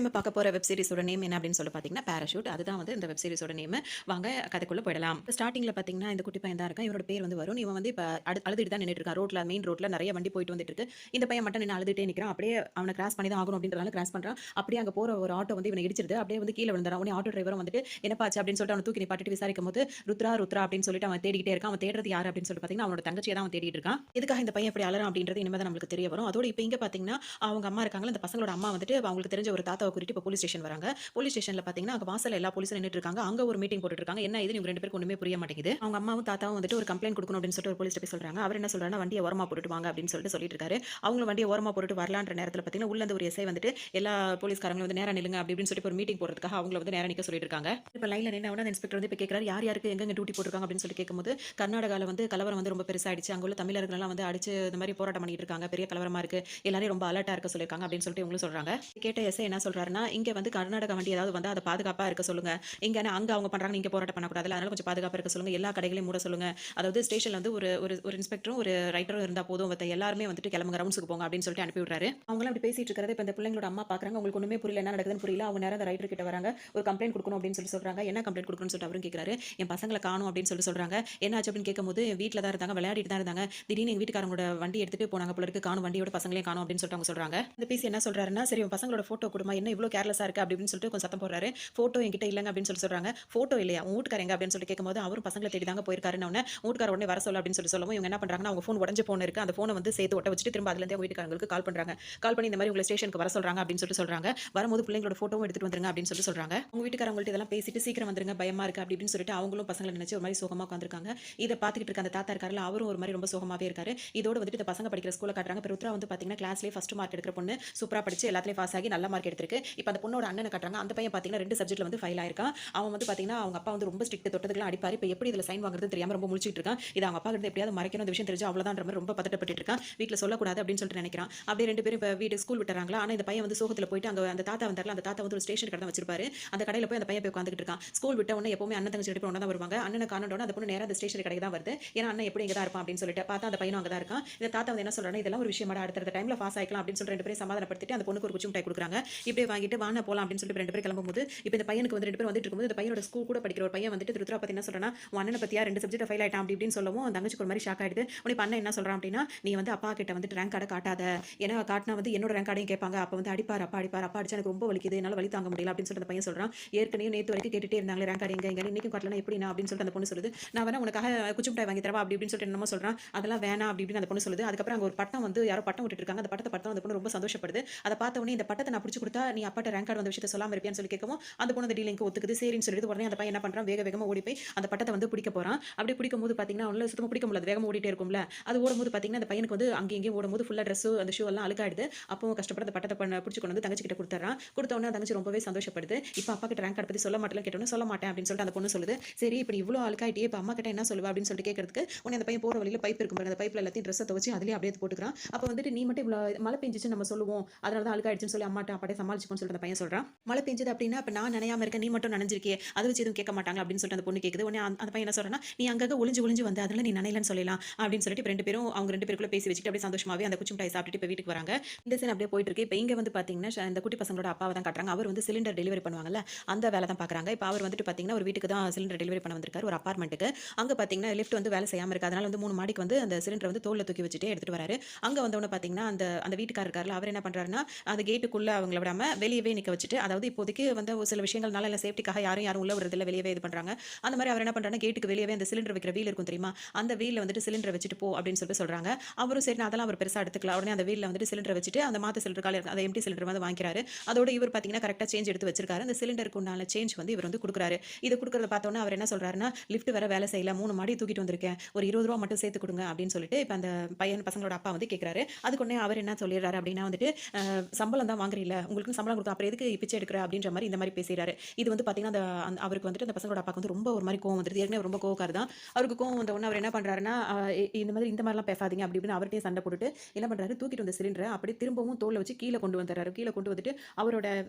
நம்ம பார்க்க போற வெப் சீரிஸோட நேம் என்ன அப்படின்னு சொல்லி பார்த்தீங்கன்னா, பாராசூட். அதுதான் வந்து இந்த வெப் சீரிஸோட நேமு. வாங்க கதைக்குள்ள போயிடலாம். ஸ்டார்ட்டிங்ல பார்த்தீங்கன்னா, இந்த குட்டி பையன் தான் இருக்கான். இவனோட பேர் வந்து வருண். இவன் வந்து இப்ப அழுதுட்டு தான் நின்னுட்டு இருக்கான். மெயின் ரோட்ல நெறைய வண்டி போயிட்டு வந்துட்டு இருக்கு. இந்த பையன் மட்டும் நின்னு அழுதுட்டே நிக்கிறான். அப்படியே அவன கிராஸ் பண்ணி தான் ஆகணும் அப்படின்றதால கிராஸ் பண்றான். அப்படியே அங்க போற ஒரு ஆட்டோ வந்து இவன இடிச்சிருது. அப்படியே வந்து கீழ விழுந்துறான். உடனே ஆட்டோ டிரைவரும் வந்துட்டு என்னப்பா ஆச்சு அப்படின்னு சொல்லிட்டு அவன தூக்கி நிப்பாட்டிட்டு விசாரிக்கும்போது, ருத்ரா ருத்ரா அப்படின்னு சொல்லிட்டு அவன் தேடிக்கிட்டே இருக்கான். அவன் தேடுறது யாரு அப்படின்னு சொல்லிட்டு பார்த்தீங்கன்னா, அவனோட தங்கச்சிய தான் அவன் தேடிட்டு இருக்கான். எதுக்காக இந்த பையன் இப்படி அழறான் அப்படின்றது இனிமே தான் நம்மளுக்கு தெரிய வரும். அதோட இப்ப இங்க பார்த்தீங்கன்னா, அவங்க அம்மா இருக்காங்கல்ல, இந்த பசங்களோட அம்மா வந்துட்டு அவங்களுக்கு தெரிஞ்ச ஒரு தாத்தாவ கூட்டிட்டு இப்ப போலீஸ் ஸ்டேஷன் வராங்க. போலீஸ் ஸ்டேஷன்ல பாத்தீங்கன்னா, அங்க வாசல்ல எல்லா போலீஸும் நின்னுட்டு இருக்காங்க. அங்க ஒரு மீட்டிங் போட்டுட்டு இருக்காங்க. என்ன இதுன்னு இவங்க 2 பேருக்கும் ஒண்ணுமே புரிய மாட்டேங்குது. அவங்க அம்மாவும் தாத்தாவும் வந்துட்டு ஒரு கம்ப்ளைண்ட் குடுக்கணும் அப்படின்னு சொல்லிட்டு ஒரு போலீஸ்ட்ட போய் சொல்றாங்க. அவர் என்ன சொல்றாருன்னா, வண்டிய ஓரமா போட்டுட்டு வாங்க அப்படின்னு சொல்லிட்டு இருக்காரு. அவங்களும் வண்டிய ஓரமா போட்டுட்டு வரலான்ற நேரத்துல பாத்தீங்கன்னா, உள்ள இருந்து ஒரு எஸ்ஐ வந்துட்டு எல்லா போலீஸ்காரங்களும் வந்து நேரா நில்லுங்க அப்படி இப்படின்னு சொல்லிட்டு ஒரு மீட்டிங் போடுறதுக்காக அவங்கள வந்து நேரா நிக்க சொல்லிட்டு இருக்காங்க. இப்ப லைன்ல நின்னவன அந்த இன்ஸ்பெக்டர் வந்து இப்ப கேக்குறாரு, யார் யாருக்கு எங்கெங்க டியூட்டி போட்டுருக்காங்க அப்படின்னு சொல்லி கேட்கும்போது, கர்நாடகால வந்து கலவரம் வந்து ரொம்ப பெருசாயிடுச்சு. அங்க உள்ள தமிழர்கள் எல்லாம் வந்து அடிச்சு இந்த மாதிரி போராட்டம் பண்ணிட்டு இருக்காங்க. பெரிய கலவரமா இருக்கு. எல்லாரையும் ரொம்ப அலர்ட்டா இருக்க சொல்லிருக்காங்க அப்படின்னு சொல்லிட்டு இவங்களும் சொல்றாங்க. கேட்ட எஸ்ஐ என்ன சொல்றாருன்னா, இங்க வந்து கர்நாடகா வண்டி ஏதாவது வந்தா அத பாதுகாப்பா இருக்க சொல்லுங்க. அங்க அவங்க பண்றாங்க, நீங்க போராட்டம் பண்ணக்கூடாதுல்ல. அதனால கொஞ்சம் பாதுகாப்பா இருக்க சொல்லுங்க. எல்லா கடைகளையும் மூட சொல்லுங்க. அதாவது ஸ்டேஷன்ல வந்து ஒரு ஒரு ஒரு இன்ஸ்பெக்டரும், ஒரு ரைட்டரும் இருந்தா போதும். மத்த எல்லாருமே வந்துட்டு கிளம்புங்க, ரவுண்ட்ஸ்க்கு போங்க அப்படின்னு சொல்லிட்டு அனுப்பி விடுறாரு. அவங்கலாம் அப்படி பேசிட்டு இருக்கிறத இப்ப இந்த பிள்ளைங்களோட அம்மா பாக்குறாங்க. அவங்களுக்கு ஒண்ணுமே புரியல, என்ன நடக்குதுன்னு புரியல. அவங்க நேரா அந்த ரைட்டர் கிட்ட வராங்க. ஒரு கம்ப்ளைண்ட் குடுக்கணும் அப்படின்னு சொல்றாங்க. என்ன கம்ப்ளைண்ட் குடுக்கணும்னு சொல்லிட்டு அவரும் கேக்குறாரு. என் பசங்கள காணோம் அப்படின்னு சொல்றாங்க. என்னாச்சு அப்படின்னு கேட்கும்போது, வீட்ல தான் இருந்தாங்க, விளையாடிட்டு தான் இருந்தாங்க. திடீர்னு எங்க வீட்டுக்காரங்களோட வண்டி எடுத்துட்டு போனாங்க போல இருக்கு. காணோம், வண்டியோட பசங்களையும் காணோம் அப்படின்னு சொல்லிட்டு அவங்க சொல்றாங்க. இந்த பிசி என்ன சொல்றாருன்னா, சரி உன் பசங்களோட போட்டோ குடுமா, என்ன இவ்ளோ கேர்லெஸ்ஸா இருக்க அப்படின்னு சொல்லிட்டு கொஞ்சம் சத்தம் போடுறாரு. போட்டோ என்கிட்ட இல்லங்க அப்படின்னு சொல்றாங்க. போட்டோ இல்லையா? உன் வூட்டுக்காரர் எங்க அப்படின்னு சொல்லி கேட்கும்போது, அவரும் பசங்கள தேடி தாங்க போயிருக்காருன்ன உடனே, வூட்டுக்காரர் உடனே வர சொல்லு அப்படின்னு சொல்லவும், இவங்க என்ன பண்றாங்கன்னா, அவங்க ஃபோன் உடைஞ்ச ஃபோன் இருக்கு. அந்த ஃபோன வந்து சேர்த்து ஒட்ட வச்சுட்டு திரும்ப அதுல இருந்தே அவங்க வீட்டுக்காரங்களுக்கு கால் பண்றாங்க. கால் பண்ணி இந்த மாதிரி உங்கள ஸ்டேஷனுக்கு வர சொல்றாங்க அப்படின்னு சொல்றாங்க. வரும்போது பிள்ளைங்களோட போட்டோவும் எடுத்துட்டு வந்துருங்க அப்படின்னு சொல்றாங்க. உங்க வீட்டுக்காரங்கள்ட்ட இதெல்லாம் பேசிட்டு சீக்கிரம் வந்துருங்க, பயமா இருக்கு அப்படி இப்படின்னு சொல்லிட்டு அவங்களும் பசங்கள நினைச்சு ஒரு மாதிரி சோகமா உட்கார்ந்திருக்காங்க. இத பாத்துக்கிட்டு இருக்க அந்த தாத்தா இருக்காருல்ல, அவரும் ஒரு மாதிரி ரொம்ப சோகமாவே இருக்காரு. இதோட வந்துட்டு இந்த பசங்க படிக்கிற ஸ்கூல்ல காட்டுறாங்க. இப்ப ருத்ரா வந்து பாத்தீங்கன்னா கிளாஸ்லயே ஃபர்ஸ்ட் மார்க் எடுக்கிற பொண்ணு. சூப்பரா படிச்சு எல்லாத்துலயும் பாஸ் ஆகி நல்ல மார்க் எடுத்திருக்கு. இப்ப அந்த பொண்ணோட அண்ணனை காட்டுறாங்க. அந்த பையன் பாத்தீங்கன்னா 2 சப்ஜெக்ட்ல வந்து ஃபெயில் ஆயிருக்கான். அவன் வந்து பாத்தீங்கன்னா அவங்க அப்பா வந்து ரொம்ப ஸ்ட்ரிக்ட், தொட்டதுக்கெல்லாம் அடிப்பாரு. இப்ப எப்படி இதுல சைன் வாங்குறதுன்னு தெரியாம ரொம்ப முழிச்சிட்டு இருக்கான். இத அவங்க அப்பா கிட்ட எப்படியாவது மறைக்கணும், இந்த விஷயம் தெரிஞ்சா அவ்வளவுதான்ற மாதிரி ரொம்ப பதட்டப்பட்டு இருக்கான். வீட்ல சொல்லக்கூடாது அப்படின்னு சொல்லிட்டு நினைக்கிறான். அப்படியே 2 பேரும் இப்ப வீட்டு ஸ்கூல் விட்டுறாங்களா. ஆனா இந்த பையன் வந்து சோகத்துல போயிட்டு அங்க அந்த தாத்தா வந்தார்ல, அந்த தாத்தா வந்து ஒரு ஸ்டேஷன் கடை தான் வச்சிருப்பாரு. அந்த கடையில போய் அந்த பையன் போய் உட்கார்ந்துட்டு இருக்கான். ஸ்கூல் விட்ட உடனே எப்பவுமே அண்ணன் தங்கச்சி 2 பேரும் ஒண்ணா தான் வருவாங்க. அண்ணனை காணோம்னு அந்த பொண்ணு நேரா அந்த ஸ்டேஷன் கடைக்கு தான் வருது. ஏன்னா அண்ணன் எப்படி இங்க தான் இருப்பான் அப்படின்னு சொல்லிட்டு பார்த்தா அந்த பையனும் அங்க தான் இருக்கான். இந்த தாத்தா வந்து என்ன சொல்றாருன்னா, இதெல்லாம் ஒரு விஷயமாடா, அடுத்த டைம்ல பாஸ் ஆயிக்கலாம் அப்படின்னு சொல்லி 2 பேரும் சமாதானப்படுத்திட்டு அந்த பொண்ணுக்கு ஒரு குச்சி மிட்டாய் கொடுக்குறாங்க. இப்படியே வாங்கிட்டு வாங்க போலாம் அப்படின்னு சொல்லிட்டு 2 பேரும் கிளம்பும்போது, இப்போ இந்த பையனுக்கு வந்து 2 பேரும் வந்துட்டு இருக்கும்போது, இந்த பையனோட ஸ்கூல் கூட படிக்கிற ஒரு பையன் வந்துட்டு ருத்ரா பத்தி என்ன சொல்றானா, உன் அண்ணனை பத்தியா 2 சப்ஜெக்ட் ஃபெயில் ஆயிட்டான் அப்படி இப்படின்னு சொல்லவும் அந்த தங்கச்சிக்கு ஒரு மாதிரி ஷாக் ஆயிடுது. உடனே இப்ப அண்ணன் என்ன சொல்றான் அப்படின்னா, நீ வந்து அப்பா கிட்ட வந்துட்டு ரேங்க் கார்டை காட்டாத, ஏன்னா காட்டினா வந்து என்னோட ரேங்க் கார்டையும் கேட்பாங்க, அப்ப வந்து அடிப்பார், அப்பா அடிப்பார், அப்பா அடிச்சா எனக்கு ரொம்ப வலிக்குது, என்னால வலி தாங்க முடியல அப்படின்னு சொல்லிட்டு அந்த பையன் சொல்றான். ஏற்கனவே நேத்து வரைக்கும் கேட்டுட்டே இருந்தாங்களே ரேங்க் கார்டு எங்க எங்க, இன்னைக்கும் காட்டலனா எப்படினா அப்படின்னு சொல்லிட்டு அந்த பொண்ணு சொல்லுது. நான் வேணா உனக்காக குச்சி மிட்டாய் வாங்கி தரவா அப்படி இப்படின்னு சொல்லிட்டு என்னமோ சொல்றான். அதெல்லாம் வேணாம் அப்படி இப்படின்னு அந்த பொண்ணு சொல்லுது. அதுக்கப்புறம் அங்க ஒரு பட்டம் வந்து யாரோ பட்டம் விட்டுட்டு இருக்காங்க. அந்த பட்டத்தை பார்த்தா அந்த பொண்ணு ரொம்ப சந்தோஷப்படுது. அதை பார்த்த உடனே இந்த பட்டத்தை நான் பிடிச்சு கொடுத்தா நீ அப்பாட்ட ரேங்க் கார்டு வந்த விஷயத்தை சொல்லாம இருப்பியான்னு சொல்லி கேட்கவும் அந்த பொண்ணு அந்த டீலிங்க்கு ஒத்துக்குது. சரின்னு சொல்லிட்டு உடனே அந்த பையன் என்ன பண்றான், வேக வேகமா ஓடி போய் அந்த பட்டத்தை வந்து பிடிக்க போறான். அப்படி பிடிக்கும் போது பாத்தீங்கன்னா அவனால சுத்தமா பிடிக்க முடியல, வேகமா ஓடிட்டே இருக்கும்ல. அது ஓடும்போது பாத்தீங்கன்னா அந்த பையனுக்கு வந்து அங்கே இங்கேயும் ஓடும்போது ஃபுல்லா ட்ரெஸ் அந்த ஷூ எல்லாம் அழுக்காயிடுது. அப்போ கஷ்டப்பட்டு அந்த பட்டத்தை பிடிச்சு கொண்டு வந்து தங்கச்சி கிட்ட கொடுத்துறான். கொடுத்த உடனே தங்கச்சி ரொம்பவே சந்தோஷப்படுது. இப்போ அப்பா கிட்ட ரேங்க் கார்டு பத்தி சொல்ல மாட்டேன்னு கேட்டோன்னு சொல்ல மாட்டேன் அப்படின்னு சொல்லிட்டு அந்த பொண்ணு சொல்லுது. சரி இப்ப இவ்வளவு அழுக்காயிட்டே இப்போ அம்மா கிட்ட என்ன சொல்லுவா அப்படின்னு சொல்லிட்டு கேட்கறதுக்கு உடனே அந்த பையன் போற வழியில பைப் இருக்கும், அந்த பைப்ல எல்லாத்தையும் ட்ரெஸ்ஸை துவச்சி அதுலயே அப்படியே போட்டுக்கிறான். அப்போ வந்துட்டு நீ மட்டும் இவ்வளவு மழை பெஞ்சிச்சு நம்ம சொல்லுவோம், அதனால தான் அழுக்காயிடுச்சுன்னு சொல்லி அம்மாட்ட அப்பாட்டே சமாளிச்சுக்கோன்னு சொல்லிட்டு அந்த பையன் சொல்றான். மழை பெஞ்சது அப்படின்னா அப்ப நான் நனையாம இருக்கேன், நீ மட்டும் நனைஞ்சிருக்கே, அதை வச்சு எதுவும் கேட்க மாட்டாங்க அப்படின்னு சொல்லிட்டு அந்த பொண்ணு கேக்குது. உடனே அந்த பையன் என்ன சொல்றான்னா, நீ அங்கங்க ஒளிஞ்சு ஒளிஞ்சு வந்து அதனால நீ நனையலன்னு சொல்லலாம் அப்படின்னு சொல்லிட்டு இப்ப 2 பேரும் அவங்க 2 பேருக்குள்ள பேசி வச்சுட்டு அப்படியே சந்தோஷமாவே அந்த குச்சி மிட்டாய் சாப்பிட்டுட்டு இப்ப வீட்டுக்கு வராங்க. இந்த சீன் அப்படியே போயிட்டு இருக்கு. இப்ப இங்க வந்து பாத்தீங்கன்னா இந்த குட்டி பசங்களோட அப்பாவை தான் காட்டுறாங்க. அவர் வந்து சிலிண்டர் டெலிவரி பண்ணுவாங்கல்ல, அந்த வேலை தான் பாக்குறாங்க. இப்ப அவர் வந்துட்டு பாத்தீங்கன்னா ஒரு வீட்டுக்கு தான் சிலிண்டர் டெலிவரி பண்ண வந்திருக்காரு, ஒரு அபார்ட்மெண்ட்டுக்கு. அங்க பாத்தீங்கன்னா லிஃப்ட் வந்து வேலை செய்யாம இருக்கு. அதனால வந்து 3 மாடிக்கு வந்து அந்த சிலிண்டர் வந்து தோல்ல தூக்கி வச்சுட்டு எடுத்துட்டு வராரு. அங்க வந்தவொடனே பாத்தீங்கன்னா அந்த அந்த வீட்டுக்காரர் இருக்காருல, அவர் என்ன பண்றாருன்னா அந்த கேட்டுக்குள்ள அவங்கள விடாம வெளியவே நிக்க வச்சுட்டு, அதாவது இப்போதைக்கு வந்து ஒரு சில விஷயங்கள்னால இல்ல சேஃப்டிக்காக யாரும் உள்ள விடுறதில்ல, வெளியவே இது பண்றாங்க. அந்த மாதிரி அவர் என்ன பண்றாருன்னா கேட்டுக்கு வெளியவே அந்த சிலிண்டர் வைக்கிற வீல் இருக்கும் தெரியுமா, அந்த வீல்ல வந்துட்டு சிலிண்டர் வச்சுட்டு போ அப்படின்னு சொல்லிட்டு சொல்றாங்க. அவரும் சரி அதெல்லாம் அவர் பெருசா எடுத்துக்கல. உடனே அந்த வீல்ல வந்துட்டு சிலிண்டர் வச்சுட்டு அந்த மாத்து சிலிண்டர் காலி அந்த எம்டி சிலிண்டர் வந்து வாங்கிக்கிறாரு. அதோட இவர் பாத்தீங்கன்னா கரெக்டா சேஞ்ச் எடுத்து வச்சிருக்காரு. அந்த சிலிண்டருக்கு உண்டான சேஞ்ச் வந்து இவர் வந்து கொடுக்குறாரு. இது கொடுக்கறத பார்த்தோன்னே அவர் என்ன சொல்றாருன்னா, லிஃப்ட் வேற வேலை செய்யல, 3 மாடி தூக்கிட்டு வந்திருக்கேன், ஒரு ₹20 மட்டும் சேர்த்து கொடுங்க அப்படின்னு சொல்லிட்டு இப்ப அந்த பையன் பசங்களோட அப்பா வந்து கேட்கிறாரு. அதுக்கு உடனே அவர் என்ன சொல்லிடுறாரு அப்படின்னா வந்துட்டு, சம்பளம் தான் வாங்குறீல்ல, உங்களுக்கு சம்பளம் கொடுக்க அப்புறம் எதுக்கு பிச்சை எடுக்கிற அப்படின்ற மாதிரி இந்த மாதிரி பேசுறாரு. இது வந்து பாத்தீங்கன்னா அவருக்கு வந்துட்டு அந்த பசங்களோட அப்பாக்கு வந்து ரொம்ப ஒரு மாதிரி கோவம் வந்துருது. ஏற்கனவே ரொம்ப கோவக்காரர் தான். அவருக்கு கோவம் வந்த உடனே அவர் என்ன பண்றாருன்னா, இந்த மாதிரிலாம் பேசாதீங்க அப்படி இப்படின்னு அவர்கிட்டயே சண்டை போட்டுட்டு என்ன பண்றாரு, தூக்கிட்டு வந்த சிலிண்டரை அப்படியே திரும்பவும் தோல்ல வச்சு கீழே கொண்டு வந்துறாரு. கீழே கொண்டு வந்துட்டு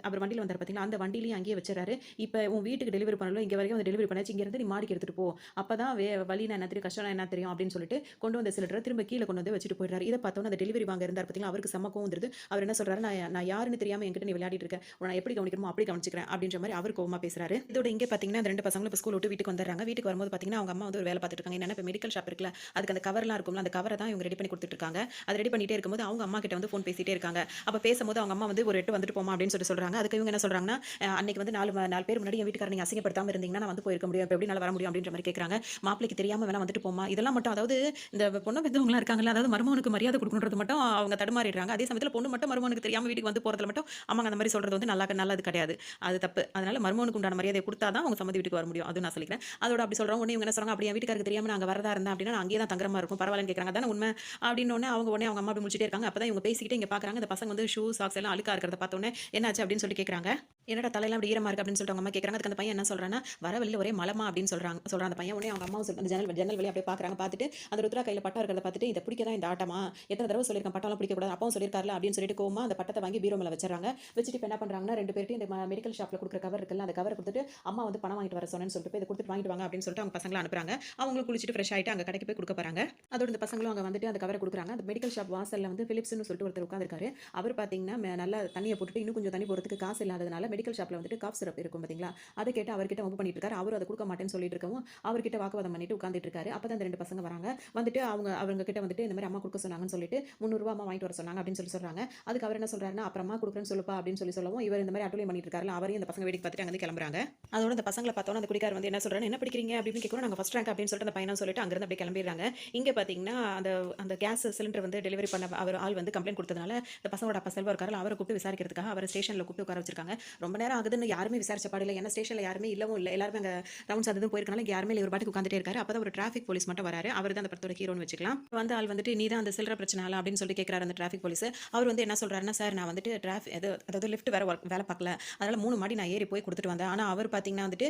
அவர் வண்டியில வந்தார் பாத்தீங்களா, அந்த வண்டியிலேயே அங்கேயே வச்சிடறாரு. இப்ப உன் வீட்டுக்கு டெலிவரி பண்ணல, இங்க வரைக்கும் வந்து டெலிவரி பண்ணாச்சு, இங்க இருந்து நீ மாடிக்கு எடுத்துட்டு போ, அப்பதான் வலினா என்ன தெரியும், கஷ்டம் என்ன தெரியும் அப்படின்னு சொல்லிட்டு கொண்டு வந்த சிலிண்டரை திரும்ப கீழே கொண்டு வந்து வச்சுட்டு போயிடுறாரு. இதை பார்த்தோன்னு அந்த டெலிவரி வாங்க இருந்தார் பாத்தீங்களா, அவருக்கு செம்ம கோவம் வந்துருது. அவர் என்ன சொல்றாரு, நான் யாருன்னு தெரியாம என்கிட்ட நீ விளையாடி விளையாடிட்டு இருக்க, உன்னை எப்படி கவனிக்கணுமோ அப்படி கவனிச்சுக்கிறேன் அப்படின்ற மாதிரி அவர் கோவமா பேசுறாரு. இதோட இங்கே பார்த்தீங்கன்னா அந்த 2 பசங்களும் இப்போ ஸ்கூல் விட்டு வீட்டுக்கு வந்துடுறாங்க. வீட்டுக்கு வரும்போது பார்த்தீங்கன்னா அவங்க அம்மா வந்து ஒரு வேலை பார்த்துட்டு இருக்காங்க. என்னன்னா இப்போ மெடிக்கல் ஷாப் இருக்குல்ல, அதுக்கு அந்த கவர்லாம் இருக்கும்ல, அந்த கவரை தான் இவங்க ரெடி பண்ணி கொடுத்துட்டு இருக்காங்க. அதை ரெடி பண்ணிட்டே இருக்கும்போது அவங்க அம்மா கிட்ட வந்து ஃபோன் பேசிட்டே இருக்காங்க. அப்போ பேசும்போது அவங்க அம்மா வந்து ஒரு எட்டு வந்துட்டு போமா அப்படின்னு சொல்றாங்க. அதுக்கு இவங்க என்ன சொல்றாங்கன்னா, அன்னைக்கு வந்து 4 பேர் முன்னாடி என் வீட்டுக்காரர் நீங்க அசிங்கப்படுத்தாம இருந்தீங்கன்னா நான் வந்து போயிருக்க முடியும். இப்போ எப்படி என்னால வர முடியும் அப்படின்ற மாதிரி கேட்கறாங்க. மாப்பிளைக்கு தெரியாம வேணா வந்துட்டு போமா. இதெல்லாம் மட்டும் அதாவது இந்த பொண்ணு பெத்தவங்களா இருக்காங்கல்ல, அதாவது மருமகனுக்கு மரியாதை கொடுக்கணுன்றது மட்டும் அவங்க தடுமாறிடுறாங்க. அதே சமயத்துல பொண்ணு மட்டும் மருமகனுக்கு தெரியாம வீட்டுக்கு வந்து போறதுல மட்டும் அம்மாங்க அந்த மாதிரி சொல்றது வந்து நல்லது கிடையாது. அது தப்பு. அதனால மருமகனுக்கு உண்டான மரியாதையை குடுத்தா தான் அவங்க சம்மந்தி வீட்டுக்கு வர முடியும். அதுவும் நான் சொல்லிக்கிறேன். அதோட அப்படி சொல்றோம். உடனே இவங்க என்ன சொல்றாங்க, அப்படி என் வீட்டுக்காரருக்கு தெரியாம நாங்க வரதா இருந்தா அப்படின்னா நான் அங்கேயே தான் தங்குற மாதிரி இருக்கும். பரவாயில்லன்னு கேட்கறாங்க. அதானே உண்மை அப்படின்னு உடனே அவங்க அம்மா அப்படி முடிச்சிட்டே இருக்காங்க. அப்பதான் இவங்க பேசிக்கிட்டே இங்க பாக்குறாங்க. இந்த பசங்க வந்து ஷூ சாக்ஸ் எல்லாம் அழுக்கா இருக்கிறத பார்த்த உடனே என்னாச்சு அப்படின்னு சொல்லி கேட்கறாங்க. என்னடா தலையெல்லாம் அப்படி ஈரமா இருக்கு அப்படின்னு சொல்லிட்டு அவங்க அம்மா கேட்கறாங்க. அதுக்கு அந்த பையன் என்ன சொல்றான்னா, வர வழியில ஒரே மலமா அப்படின்னு சொல்றான் அந்த பையன். உடனே அவங்க அம்மாவும் அந்த ஜன்னல் வழியா அப்படியே பாக்குறாங்க. பார்த்துட்டு அந்த ருத்ரா கையில பட்டம் இருக்கிறத பார்த்துட்டு இதை பிடிக்கதான் இந்த ஆட்டமா, எத்தனை தடவை சொல்லியிருக்கேன் பட்டம்லாம் பிடிக்க கூடாது, அப்பவும் சொல்லியிருக்காருல அப்படின்னு சொல்லிட்டு கோவமா அந்த பட்டத்தை வாங்கி பீரோ மேல வச்சிடறாங்க. வச்சுட்டு இப்போ என்ன பண்றாங்கன்னா 2 பேர்ட்டையும் இந்த மெடிக்கல் ஷாப்ல கொடுக்குற கவர் இருக்குல்ல, அந்த கவரை கொடுத்துட்டு அம்மா வந்து பணம் வாங்கிட்டு வர சொன்னேன்னு சொல்லிட்டு போய் இதை கொடுத்துட்டு வாங்கிட்டு வாங்க அப்படின்னு சொல்லிட்டு அவங்க பசங்களை அனுப்புறாங்க. அவங்களும் குளிச்சுட்டு ஃப்ரெஷ் ஆயிட்டு அங்க கடைக்கு போய் கொடுக்க போறாங்க. அதோட இந்த பசங்களும் அங்க வந்துட்டு அந்த கவரை கொடுக்குறாங்க. அந்த மெடிக்கல் ஷாப் வாசல்ல வந்து பிலிப்ஸ்னு சொல்லிட்டு ஒருத்தர் உட்கார்ந்திருக்காரு. அவர் பாத்தீங்கன்னா நல்லா தண்ணியை போட்டுட்டு இன்னும் கொஞ்சம் தண்ணி போறதுக்கு காசு இல்லாததுனால மெடிக்கல் ஷாப்ல வந்துட்டு காஃப் சிரப் இருக்கும் பாத்தீங்களா, அதை கேட்டு அவர்கிட்ட வம்பு பண்ணிட்டு இருக்காரு. அவரும் அதை கொடுக்க மாட்டேன்னு சொல்லிட்டு இருக்கவும் அவர்கிட்ட வாக்குவாதம் பண்ணிட்டு உட்கார்ந்துட்டு இருக்காரு. அப்பதான் அந்த 2 பசங்க வராங்க. வந்துட்டு அவங்க கிட்ட வந்துட்டு இந்த மாதிரி அம்மா கொடுக்க சொன்னாங்கன்னு சொல்லிட்டு 300 ரூபாய் அம்மா வாங்கிட்டு வர சொன்னாங்க அப்படின்னு சொல்றாங்க. அதுக்கு அவர் என்ன சொல்றாருன்னா, அப்புறமா கொடுக்குறேன்னு சொல்லுப்பா அப்படின்னு சொல்லவும் இவர் இந்த மாதிரி அட்டூழியம் பண்ணிட்டு இருக்காரு. அவரையும் இந்த பசங்க வேடிக்கை பார்த்துட்டு அங்க கிளம்புறாங்க. அதோட இந்த பசங்களை பார்த்தோன்னா அந்த குடிக்காரர் வந்து என்ன சொல்றாரு, என்ன படிக்கிறீங்க அப்படின்னு கேட்கணும். நாங்க ஃபர்ஸ்ட் ரேங்க் அப்படின்னு சொல்லிட்டு அந்த பையனை சொல்லிட்டு அங்கிருந்து அப்படியே கிளம்பிடுறாங்க. இங்க பாத்தீங்கன்னா அந்த அந்த கேஸ் சிலிண்டர் வந்து டெலிவரி பண்ண அவர் ஆள் வந்து கம்ப்ளைண்ட் கொடுத்ததுனால இந்த பசங்களோட அப்பா செல்வா இருக்காரு, அவரை கூப்பிட்டு விசாரிக்கிறதுக்காக அவர் ஸ்டேஷன்ல கூப்பிட்டு உட்கார வச்சிருக்காங்க. ரொம்ப நேரம் ஆகுதுன்னு யாருமே விசாரிச்ச பாடல, ஏன்னா ஸ்டேஷன்ல யாருமே இல்லவும் இல்லை, எல்லாருமே அங்க ரவுண்ட்ஸ் அது போயிருக்கனால யாருமே இவர் பாட்டுக்கு உட்காந்துட்டே இருக்காரு. அப்பதான் ஒரு டிராஃபிக் போலீஸ் மட்டும் வராரு. அவர் தான் அந்த படத்தோட ஹீரோன்னு வச்சுக்கலாம். வந்து ஆள் வந்துட்டு நீ தான் அந்த சில்லற பிரச்சனை அப்படின்னு சொல்லி கேட்கிறாரு அந்த டிராஃபிக் போலீஸ். அவர் வந்து என்ன சொல்றாருன்னா, சார் நான் வந்துட்டு அதாவது லிஃப்ட் வேற வேலை பார்க்கல, அதனால 3 மாடி நான் ஏறி போய் கொடுத்துட்டு வந்தேன். ஆனா அவர் பாத்தீங்கன்னா வந்துட்டு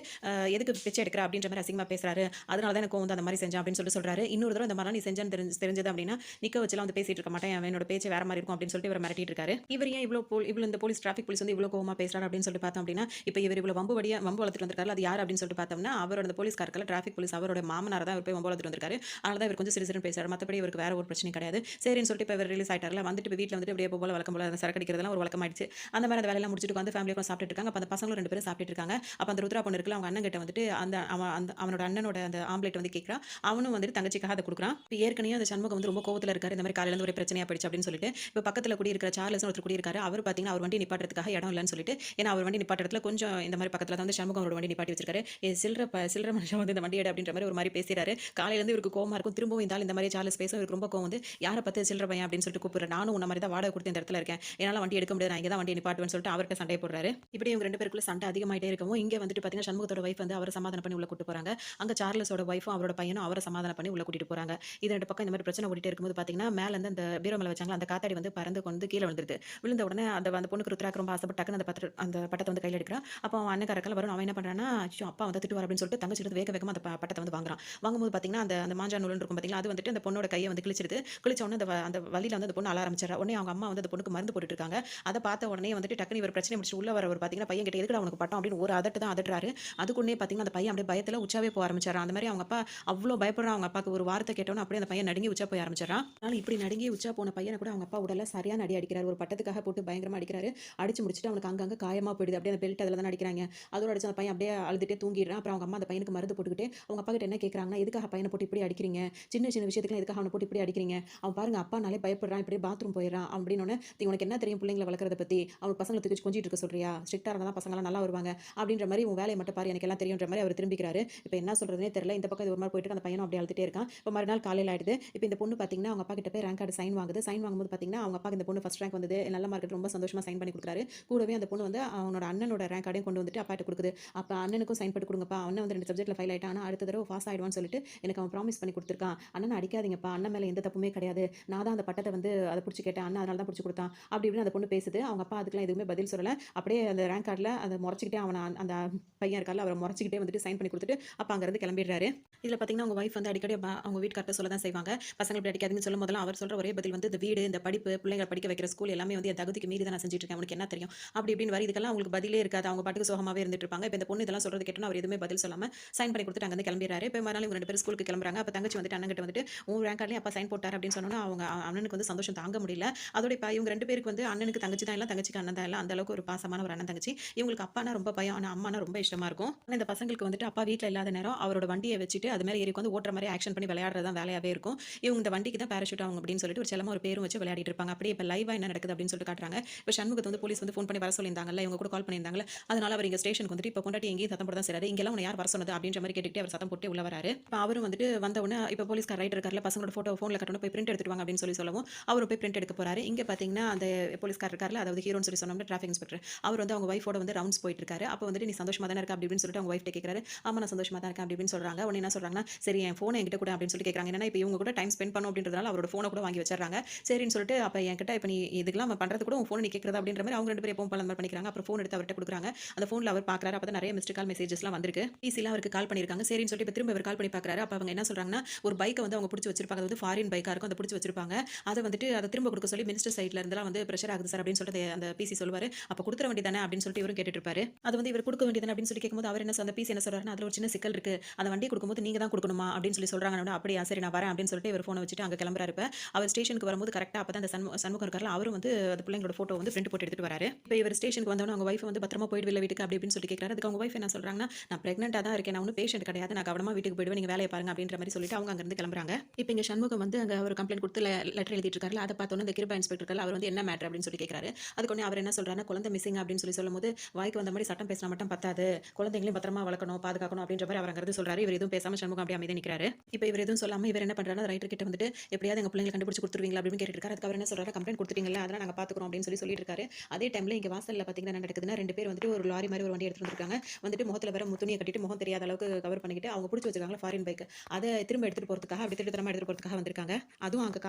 எதுக்கு பிச்சை எடுக்கிற அப்படின்ற மாதிரி அசிங்கமா பேசுறாரு, அதனால தான் எனக்கு வந்து அந்த மாதிரி செஞ்சேன் அப்படின்னு சொல்றாரு. இன்னொரு தடவை இந்த மாதிரி நீ செஞ்சேன்னு தெரிஞ்சது அப்படின்னா நிக்க வச்சுலாம் வந்து பேசிட்டு இருக்க மாட்டேன், என்னோட பேச்சு வேற மாதிரி இருக்கும் அப்படின்னு சொல்லிட்டு இவர் மிரட்டிட்டு இருக்காரு. இவர் ஏன் இவ்வளவு இந்த போலீஸ் டிராஃபிக் போலீஸ் வந்து இவ்வளவு கோவமா பேசுறாரு அப்படின்னு சொல்லிட்டு பார்த்தோம் அப்படின்னா, இப்போ இவர் இவ்வளவு வம்பு வளர்த்துட்டு வந்திருக்காரு. அது யார் அப்படின்னு சொல்லிட்டு பார்த்தோம்னா அவரோட அந்த போலீஸ்காரர்கள் டிராஃபிக் போலீஸ் அவரோட மாமனார் தான் இவர் போய் வம்பு வளர்த்துட்டு வந்திருக்காரு. அதனால தான் இவர் கொஞ்சம் சிரிசிரின்னு பேசுறாரு. மற்றபடி இவருக்கு வேற ஒரு பிரச்சனை கிடையாது. சரின்னு சொல்லிட்டு இப்போ இவர் ரிலீஸ் ஆயிட்டார்ல, வந்துட்டு வீட்டில் வந்துட்டு அப்படியே போல வழக்கம் போல அந்த சரக்கு அடிக்கிறதெல்லாம் ஒரு வழக்கமாயிடுச்சு. அந்த மாதிரி அந்த வேலையெல்லாம் முடிச்சுட்டு வந்து ஃபேமிலியாக சாப்பிட்டுட்டு இருக்காங்க. அப்போ அந்த பசங்களும் 2 பேரும் சாப்பிட்டுட்டு இருக்காங்க. அப்போ அந்த ருத்ரா பொண்ணு இருக்குல்ல, அவங்க அண்ணன் கிட்ட வந்துட்டு அவனோட அண்ணனோட அந்த ஆம்லேட் வந்து கேட்கறான். அவனும் வந்துட்டு தங்கச்சிக்காக அதை கொடுக்குறான். இப்போ ஏற்கனவே அந்த சண்முகம் வந்து ரொம்ப கோவத்தில் இருக்காரு. இந்த மாதிரி காலையில இருந்து ஒரு பிரச்சனையா போயிடுச்சு அப்படின்னு சொல்லிட்டு இப்போ பக்கத்தில் குடி இருக்கிற சார்லஸ் ஒருத்தர் குடி இருக்காரு. அவர் பார்த்தீங்கன்னா அவர் வண்டி நிப்பாட்டுறதுக்காக இடம் இல்லைன்னு சொல்லிட்டு, ஏன்னா அவர் வண்டி நிப்பாட்டுறதுல கொஞ்சம் இந்த மாதிரி பக்கத்தில் தான் வந்து சண்முகம் அவரோட வண்டி நிப்பாட்டி வச்சிருக்காரு. சில்லற மனுஷன் வந்து இந்த வண்டி எடு அப்படின்ற மாதிரி ஒரு மாதிரி பேசுறாரு. காலையில இருந்து இவருக்கு கோவமா இருக்கும். திரும்பவும் இந்த மாதிரி சார்லஸ் பேசும் இவருக்கு ரொம்ப கோவம் வந்து, யாரை பார்த்து சில்லற பையன் அப்படின்னு சொல்லிட்டு கூப்பிடுறேன், நானும் உன்ன மாதிரி தான் வாடகை கொடுத்து இந்த இடத்துல இருக்கேன், என்னால் வண்டி எடுக்க முடியாது, நான் இங்கே தான் வண்டி நிப்பாட்டுவேன்னு சொல்லிட்டு அவர்கிட்ட சண்டை போடுறாரு. இப்படி இவங்க 2 பேருக்குள்ள சண்டை அதிகமாயிட்டே இருக்கவும் இங்கே வந்துட்டு பார்த்தீங்கன்னா சண்முகத்தோட வைஃப் வந்து அவரை சமாதானம் பண்ணி உள்ள கூட்டு போறாங்க. அங்க சார்லஸோட வைஃபும் அவரோட பையனும் அவரை சமாதானம் பண்ணி உள்ள கூட்டிட்டு போறாங்க. இது 2 பக்கம் இந்த மாதிரி பிரச்சனை ஓடிட்டே இருக்கும்போது பார்த்தீங்கன்னா மேல இருந்து அந்த பீரோ மேல வச்சாங்க அந்த காத்தாடி வந்து பறந்து கொண்டு கீழே விழுந்துருது. விழுந்த உடனே அந்த பொண்ணுக்கு ருத்ராக்கு ரொம்ப ஆசைப்பட்டு டக்குன்னு அந்த பட்டத்தை வந்து கையில் எடுக்கிறான். அப்போ அவன் அண்ணக்காரர்கள் வரும். அவன் என்ன பண்றான்னா, அப்பா வந்து திட்டுவார் அப்படின்னு சொல்லிட்டு தங்கச்சி எடுத்து வேகமா அந்த பட்டத்தை வந்து வாங்குறான். வாங்கும்போது பார்த்தீங்கன்னா அந்த மாஞ்சா நூல் இருக்கும் பார்த்தீங்களா, அது வந்துட்டு அந்த பொண்ணோட கையை வந்து கிழிச்சிடுது. கிழிச்ச உடனே அந்த வலியில வந்து அந்த பொண்ணு அழ ஆரம்பிச்சிடறா. உடனே அவங்க அம்மா வந்து அந்த பொண்ணுக்கு மருந்து போட்டுட்டு இருக்காங்க. அதை பார்த்த உடனே வந்துட்டு டக்குனு இவர் பிரச்சனை முடிச்சு உள்ள வரவர் பார்த்தீங்கன்னா பையன் கிட்ட எதுக்குடா அவனுக்கு பட்டம் அப்படின்னு ஒரு அதட்டு தான் அதட்டுறாரு. அதுக்குன்னே பார்த்தீங்கன்னா அந்த பையன் அப்படியே பயத்தில் உச்சாவே போக ஆரம்பிச்சாரான். அந்த மாதிரி அவங்க அப்பா அவ்வளோ பயப்படுறான். அவங்க அப்பாவுக்கு ஒரு வார்த்தை கேட்டோன்னு அப்படியே அந்த பையன் நடுங்கி உச்சா போய் ஆரம்பிச்சாரான். அதனால இப்படி நடுங்கி உச்சா போன பையனை கூட அவங்க அப்பா உடல சரியான அடி அடிக்கிறாரு. ஒரு பட்டத்துக்காக போட்டு பயங்கரமா அடிக்கிறாரு. அடிச்சு முடிச்சுட்டு அவனுக்கு அங்கங்க காயமா போயிடுது. அப்படியே அந்த பெல்ட் அதில் தான் அடிக்கிறாங்க. அதோட அடிச்சு அந்த பையன் அப்படியே அழுதுட்டே தூங்கிடுறான். அப்புறம் அவங்க அம்மா அந்த பையனுக்கு மருந்து போட்டுக்கிட்டு அவங்க அப்பா கிட்ட என்ன கேட்கறாங்கன்னா, எதுக்காக பையனை போட்டு இப்படி அடிக்கிறீங்க, சின்ன சின்ன விஷயத்துக்கு எதுக்காக அவனை போட்டு இப்படி அடிக்கிறீங்க, அவன் பாருங்க அப்பானாலே பயப்படுறான், இப்படி பாத்ரூம் போயிடறான் அப்படின்னு. உனக்கு என்ன தெரியும் பிள்ளைங்களை வளர்க்கறத பத்தி, அவன் பசங்களை தூக்கி கொஞ்சிட்டு இருக்க சொல்றியா, ஸ்ட்ரிக்டா இருந்தா பசங்க நல்லா வருவாங்க அப்படின்ற மாதிரி உன் வேலையை மட்டும் பாரு, எனக்கு எல்லாம் தெரியுன்ற மாதிரி அவர் திரும்பிக்கிறாரு. இப்போ என்ன சொல்றதுனே தெரியல. இந்த பக்கம் இது ஒரு மாதிரி போயிட்டு அந்த பையனும் அப்படியே அழுதுட்டே இருக்கான். இப்போ மறுநாள் காலையில் ஆயிடுது. இப்போ இந்த பொண்ணு பார்த்தீங்கன்னா அவங்க அப்பா கிட்ட போய் ரேங்க் கார்டு சைன் வாங்குது. சைன் வாங்கும்போது பார்த்தீங்கன்னா அவங்க அப்பா இந்த பொண்ணு ஃபர்ஸ்ட் ரேங்க் வந்தது, நல்ல மார்க், ரொம்ப சந்தோஷமா சைன் பண்ணி கொடுக்குறாரு. கூடவே அந்த பொண்ணு வந்து அவனோட அண்ணனோட ரேங்க் கார்டையும் கொண்டு வந்துட்டு அப்பாட்ட கொடுக்குது. அப்போ அண்ணனுக்கும் சைன் போட்டு கொடுங்கப்பா, அண்ணன் வந்து 2 சப்ஜெக்ட்ல ஃபெயில் ஆயிட்டான், அடுத்த தடவை பாஸ் ஆயிடுவான்னு சொல்லிட்டு எனக்கு அவன் ப்ராமிஸ் பண்ணி கொடுத்துருக்கான். அண்ணன் அடிக்காதீங்கப்பா, அண்ணன் மேலே எந்த தப்புமே கிடையாது, நான் தான் அந்த பட்டத்தை வந்து அதை பிடிச்சி கேட்டேன், அண்ணன் அதனால தான் பிடிச்சி கொடுத்தான் அப்படி இப்படின்னு அந்த பொண்ணு பேசுது. அவங்க அப்பா அதுக்கெல்லாம் எதுவுமே பதில் சொல்லலை. அப்படியே அந்த ரேங்க் கார்டில் அதை முறைச்சிக்கிட்டே அவனை அந்த பையன் இருக்கால அவரை முறைச்சிக்கிட்டே வந்துட்டு சைன் பண்ணி கொடுத்துட்டு அப்பா அங்கேருந்து கிளம்பிடுறாரு. இதில் பார்த்தீங்கன்னா அவங்க வைஃப் வந்து அடிக்கடி அவங்க வீட்டுக்கார்ட்ட சொல்ல தான் செய்வாங்க, பசங்க இப்படி அடிக்காதுன்னு சொல்லும் போதெல்லாம் அவர் சொல்கிற ஒரே பதில் வந்து இந்த வீடு, இந்த படிப்பு, பிள்ளைங்களை படிக்க வைக்கிற ஸ்கூல் எல்லாமே வந்து என் தகுதிக்கு மீறி தான் நான் செஞ்சுட்டு இருக்கேன், உனக்கு என்ன தெரியும் அப்படி இப்படின்னு வரி. இதுக்கெல்லாம் அவங்களுக்கு பதிலே இருக்காது. அவங்க பாட்டுக்கு சோகமாகவே இருந்துட்டு இருப்பாங்க. இப்போ இந்த பொண்ணு இதெல்லாம் சொல்றது கேட்டோன்னா அவர் எதுவுமே பதில் சொல்லாமல் சைன் பண்ணி கொடுத்துட்டு அங்கே கிளம்பிடுறாரு. இப்போ மறுநாள் இவங்க 2 பேரும் ஸ்கூலுக்கு கிளம்புறாங்க. அப்போ தங்கச்சி வந்துட்டு அண்ணன் கிட்ட வந்துட்டு உன் ரேங்க் கார்ட்லேயே அப்பா சைன் போட்டார் அப்படின்னு சொன்னோன்னா அவங்க அண்ணனுக்கு வந்து சந்தோஷம் தாங்க முடியல. அதோட இப்போ இவங்க 2 பேருக்கு வந்து அண்ணனுக்கு தங்கச்சி தான் இல்லை, தங்கச்சிக்கு அண்ணன் அண்ணன் தான் இல்ல. அந்த அளவுக்கு ஒரு பாசமான ஒரு அண்ணன், தங்கச்சி. இவங்களுக்கு அப்பான்னா ரொம்ப பயம். ஆனா அம்மான்னா ரொம்ப இஷ்டமா இருக்கும். ஆனா இந்த பசங்களுக்கு வந்துட்டு அப்பா வீட்ல இல்லாத நேரம் அவரோட வண்டிய வச்சுட்டு அது மேல ஏறி உட்காந்து ஓட்டுற மாரி ஆக்ஷன் பண்ணி விளையாடுறது தான் வேலையாவே இருக்கும். இவங்க இந்த வண்டிக்கு தான் பாராசூட் ஆகும் அப்படின்னு சொல்லிட்டு ஒரு செல்லமா ஒரு பேரும் வச்சு விளையாடிட்டு இருப்பாங்க. அப்படியே இப்ப லைவா என்ன நடக்குது அப்படின்னு சொல்லிட்டு காட்டுறாங்க. இப்ப சண்முகத்த வந்து போலீஸ் வந்து ஃபோன் பண்ணி வர சொல்லியிருந்தாங்கல்ல. இவங்க கூட கால் பண்ணியிருந்தாங்கல்ல. அதனால அவர் இங்க ஸ்டேஷனுக்கு வந்துட்டு இப்ப பொண்டாட்டி எங்கேயும் சத்தம் போட தான் செய்றாரு. இங்கெல்லாம் உன்ன யார் வர சொன்னது அப்படின்ற மாரி கேட்டுக்கிட்டே அவர் சத்தம் போட்டு உள்ள வராரு. இப்ப அவரும் வந்துட்டு வந்த உடனே இப்ப போலீஸ்கார் ரைட் இருக்கார்ல, பசங்களோட போட்டோ ஃபோன்ல காட்டணும் போய் பிரிண்ட் எடுத்துட்டு வாங்க அப்படின்னு சொல்லவும் அவரு போய் பிரிண்ட் எடுக்க போறாரு. இங்க பாத்தீங்கன்னா அந்த போலீஸ்கார் இருக்கார்ல, அதாவது ஹீரோன்னு சொல்லி சொன்னோம்ல டிராஃபிக் இன்ஸ்பெக்டர். அவர் வந்து அவங்க வைஃபோட வந்து ரவுண்ட்ஸ் போயிட்டு இருக்காரு. அப்ப வந்துட்டு நீ சந்தோஷமா தானே இருக்க அப்படி இப்படின்னு சொல்லிட்டு அவங்க வைஃப்ட்ட கேட்கிறாரு. ஆமா நான் சந்தோஷமா தான் இருக்கேன் அப்படி இப்படின்னு சொல்றாங்க. உடனே என்ன சொல்றாங்கன்னா, சரி என் ஃபோனை என்கிட்ட குடு அப்படின்னு சொல்லி கேட்கறாங்க. என்னன்னா இப்ப இவங்க கூட டைம் ஸ்பெண்ட் பண்ணணும் அப்படின்றதுனால அவரோட ஃபோனை கூட வாங்கி வச்சிடுறாங்க. சரின்னு சொல்லிட்டு அப்ப என்கிட்ட இப்ப நீ இதுக்கெல்லாம் பண்றது கூட உன் ஃபோனை நீ கேட்கறதா அப்படின்ற மாதிரி அவங்க 2 பேரும் எப்பவும் போல அந்த மாதிரி பண்ணிக்கிறாங்க. அப்புறம் ஃபோன் எடுத்து அவர்ட்ட குடுக்குறாங்க. அந்த ஃபோன்ல அவர் பார்க்குறாரு. அப்பதான் நிறைய மிஸ்டு கால் மெசேஜஸ்லாம் வந்திருக்கு. பிசில அவருக்கு கால் பண்ணியிருக்காங்க. சரின்னு சொல்லிட்டு இப்ப திரும்ப இவர் கால் பண்ணி பார்க்குறாரு. அப்ப அவங்க என்ன சொல்றாங்கன்னா, ஒரு பைக்க வந்து அவங்க புடிச்சு வச்சிருப்பாங்க. அது வந்து ஃபாரின் பைக்கா இருக்கும். அத புடிச்சு வச்சிருப்பாங்க. அத வந்துட்டு அத திரும்ப குடுக்க சொல்லி மினிஸ்டர் சைட்ல இருந்துலாம் வந்து பிரஷர் ஆகுது சார் அப்படின்னு சொல்லிட்டு அந்த பிசி சொல்லுவாரு. அப்ப குடுத்துற வேண்டியதானே அப்படின்னு சொல்லிட்டு இவரும் கேட்டுட்டு இருப்பாரு. அது வந்து இவர் குடுக்க வேண்டியதானே அப்படின்னு சொல்லி கேட்கும்போது அவர் என்ன அந்த பிசி என்ன சொல்றாருன்னா, அதுல ஒரு சின்ன சிக்கல் இருக்கு. அந்த வண்டிய குடுக்கும்போது நீங்க தான் குடுக்கணுமா அப்படின்னு சொல்லி சொல்றாங்க. அப்படியா சரி நான் வரேன் அப்படின்னு சொல்லிட்டு இவர் ஃபோனை வச்சுட்டு அங்க கிளம்புறாரு. இப்ப அவர் ஸ்டேஷனுக்கு வரும்போது கரெக்ட்டா அப்பதான் அந்த சண்முகம் இருக்கார்ல, அவரும் வந்து அந்த பிள்ளைங்களோட போட்டோ வந்து பிரிண்ட் போட்டு எடுத்துட்டு வராரு. இப்ப இவர் ஸ்டேஷனுக்கு வந்தவொடனே அவங்க வைஃப் வந்து பத்திரமா போயிடுவில்ல வீட்டுக்கு அப்படி இப்படின்னு சொல்லி கேட்கறாரு. அதுக்கு அவங்க வைஃப் என்ன சொல்றாங்கன்னா, நான் பிரெக்னன்ட்டா தான் இருக்கேன். நான் ஒண்ணும் பேஷண்ட் கிடையாது. நான் கவனமா வீட்டுக்கு போயிடுவேன். நீங்க வேலைய பாருங்க அப்படின்ற மாரி சொல்லிட்டு அவங்க அங்க இருந்து கிளம்புறாங்க. இப்ப இங்க சண்முகம் வந்து அங்க ஒரு கம்ப்ளைண்ட் குடுத்து லெட்டர் எழுதிட்டு இருக்காருல்ல, அத பார்த்தோனே இந்த கிருபா இன்ஸ்பெக்டர் இருக்கார்ல, அவர் வந்து என்ன மேட்டர் அப்படின்னு சொல்லி கேட்கறாரு. அதுக்கு உடனே அவர் என்ன சொல்றாருன்னா, குழந்தை மிஸ்ஸிங் அப்படின்னு சொல்லும்போது, வாய்க்கு வந்த மாரி சட்டம் பேசினா மட்டும் பத்தாது. குழந்தைங்களையும் பத்திரமா வளர்க்கணும், பாதுகாக்கணும் அப்படின்ற மாரி அவர் அங்க இருந்து சொல்றாரு. இவர் எதுவும் பேசாம சண்முகம் அப்படியே அமைதியா நிக்கிறாரு. இப்ப இவர் எதுவும் சொல்லாம இவர் என்ன பண்றாருன்னா, ரைட்டர் கிட்ட வந்துட்டு எப்படியாவது எங்க பிள்ளைங்கள கண்டுபிடிச்சு குடுத்துருவீங்களா அப்படின்னு கேட்டுட்டு இருக்காரு. அதுக்கு அவர் என்ன சொல்றாரு, கம்ப்ளைண்ட் குடுத்துட்டீங்கல்ல, அதெல்லாம் நாங்க பாத்துக்குறோம் அப்படின்னு சொல்லிட்டு இருக்காரு. அதே டைம்ல இங்க வாசல்ல பாத்தீங்கன்னா என்ன நடக்குதுன்னா, 2 பேர் வந்துட்டு ஒரு லாரி மாரி ஒரு வண்டி எடுத்துட்டு வந்திருக்காங்க. வந்துட்டு முகத்துல வேற துணிய கட்டிட்டு முகம் தெரியாத அளவுக்கு கவர் பண்ணிக்கிட்டு அவங்க புடிச்சு வச்சிருக்காங்கல்ல ஃபாரின் பைக். அத திரும்ப எடுத்துட்டு போறதுக்காக அப்படி திருட்டுத்தனமா எடுத்துட்டு போறதுக்காக வந்திருக்காங்க. அதுவும் அங்க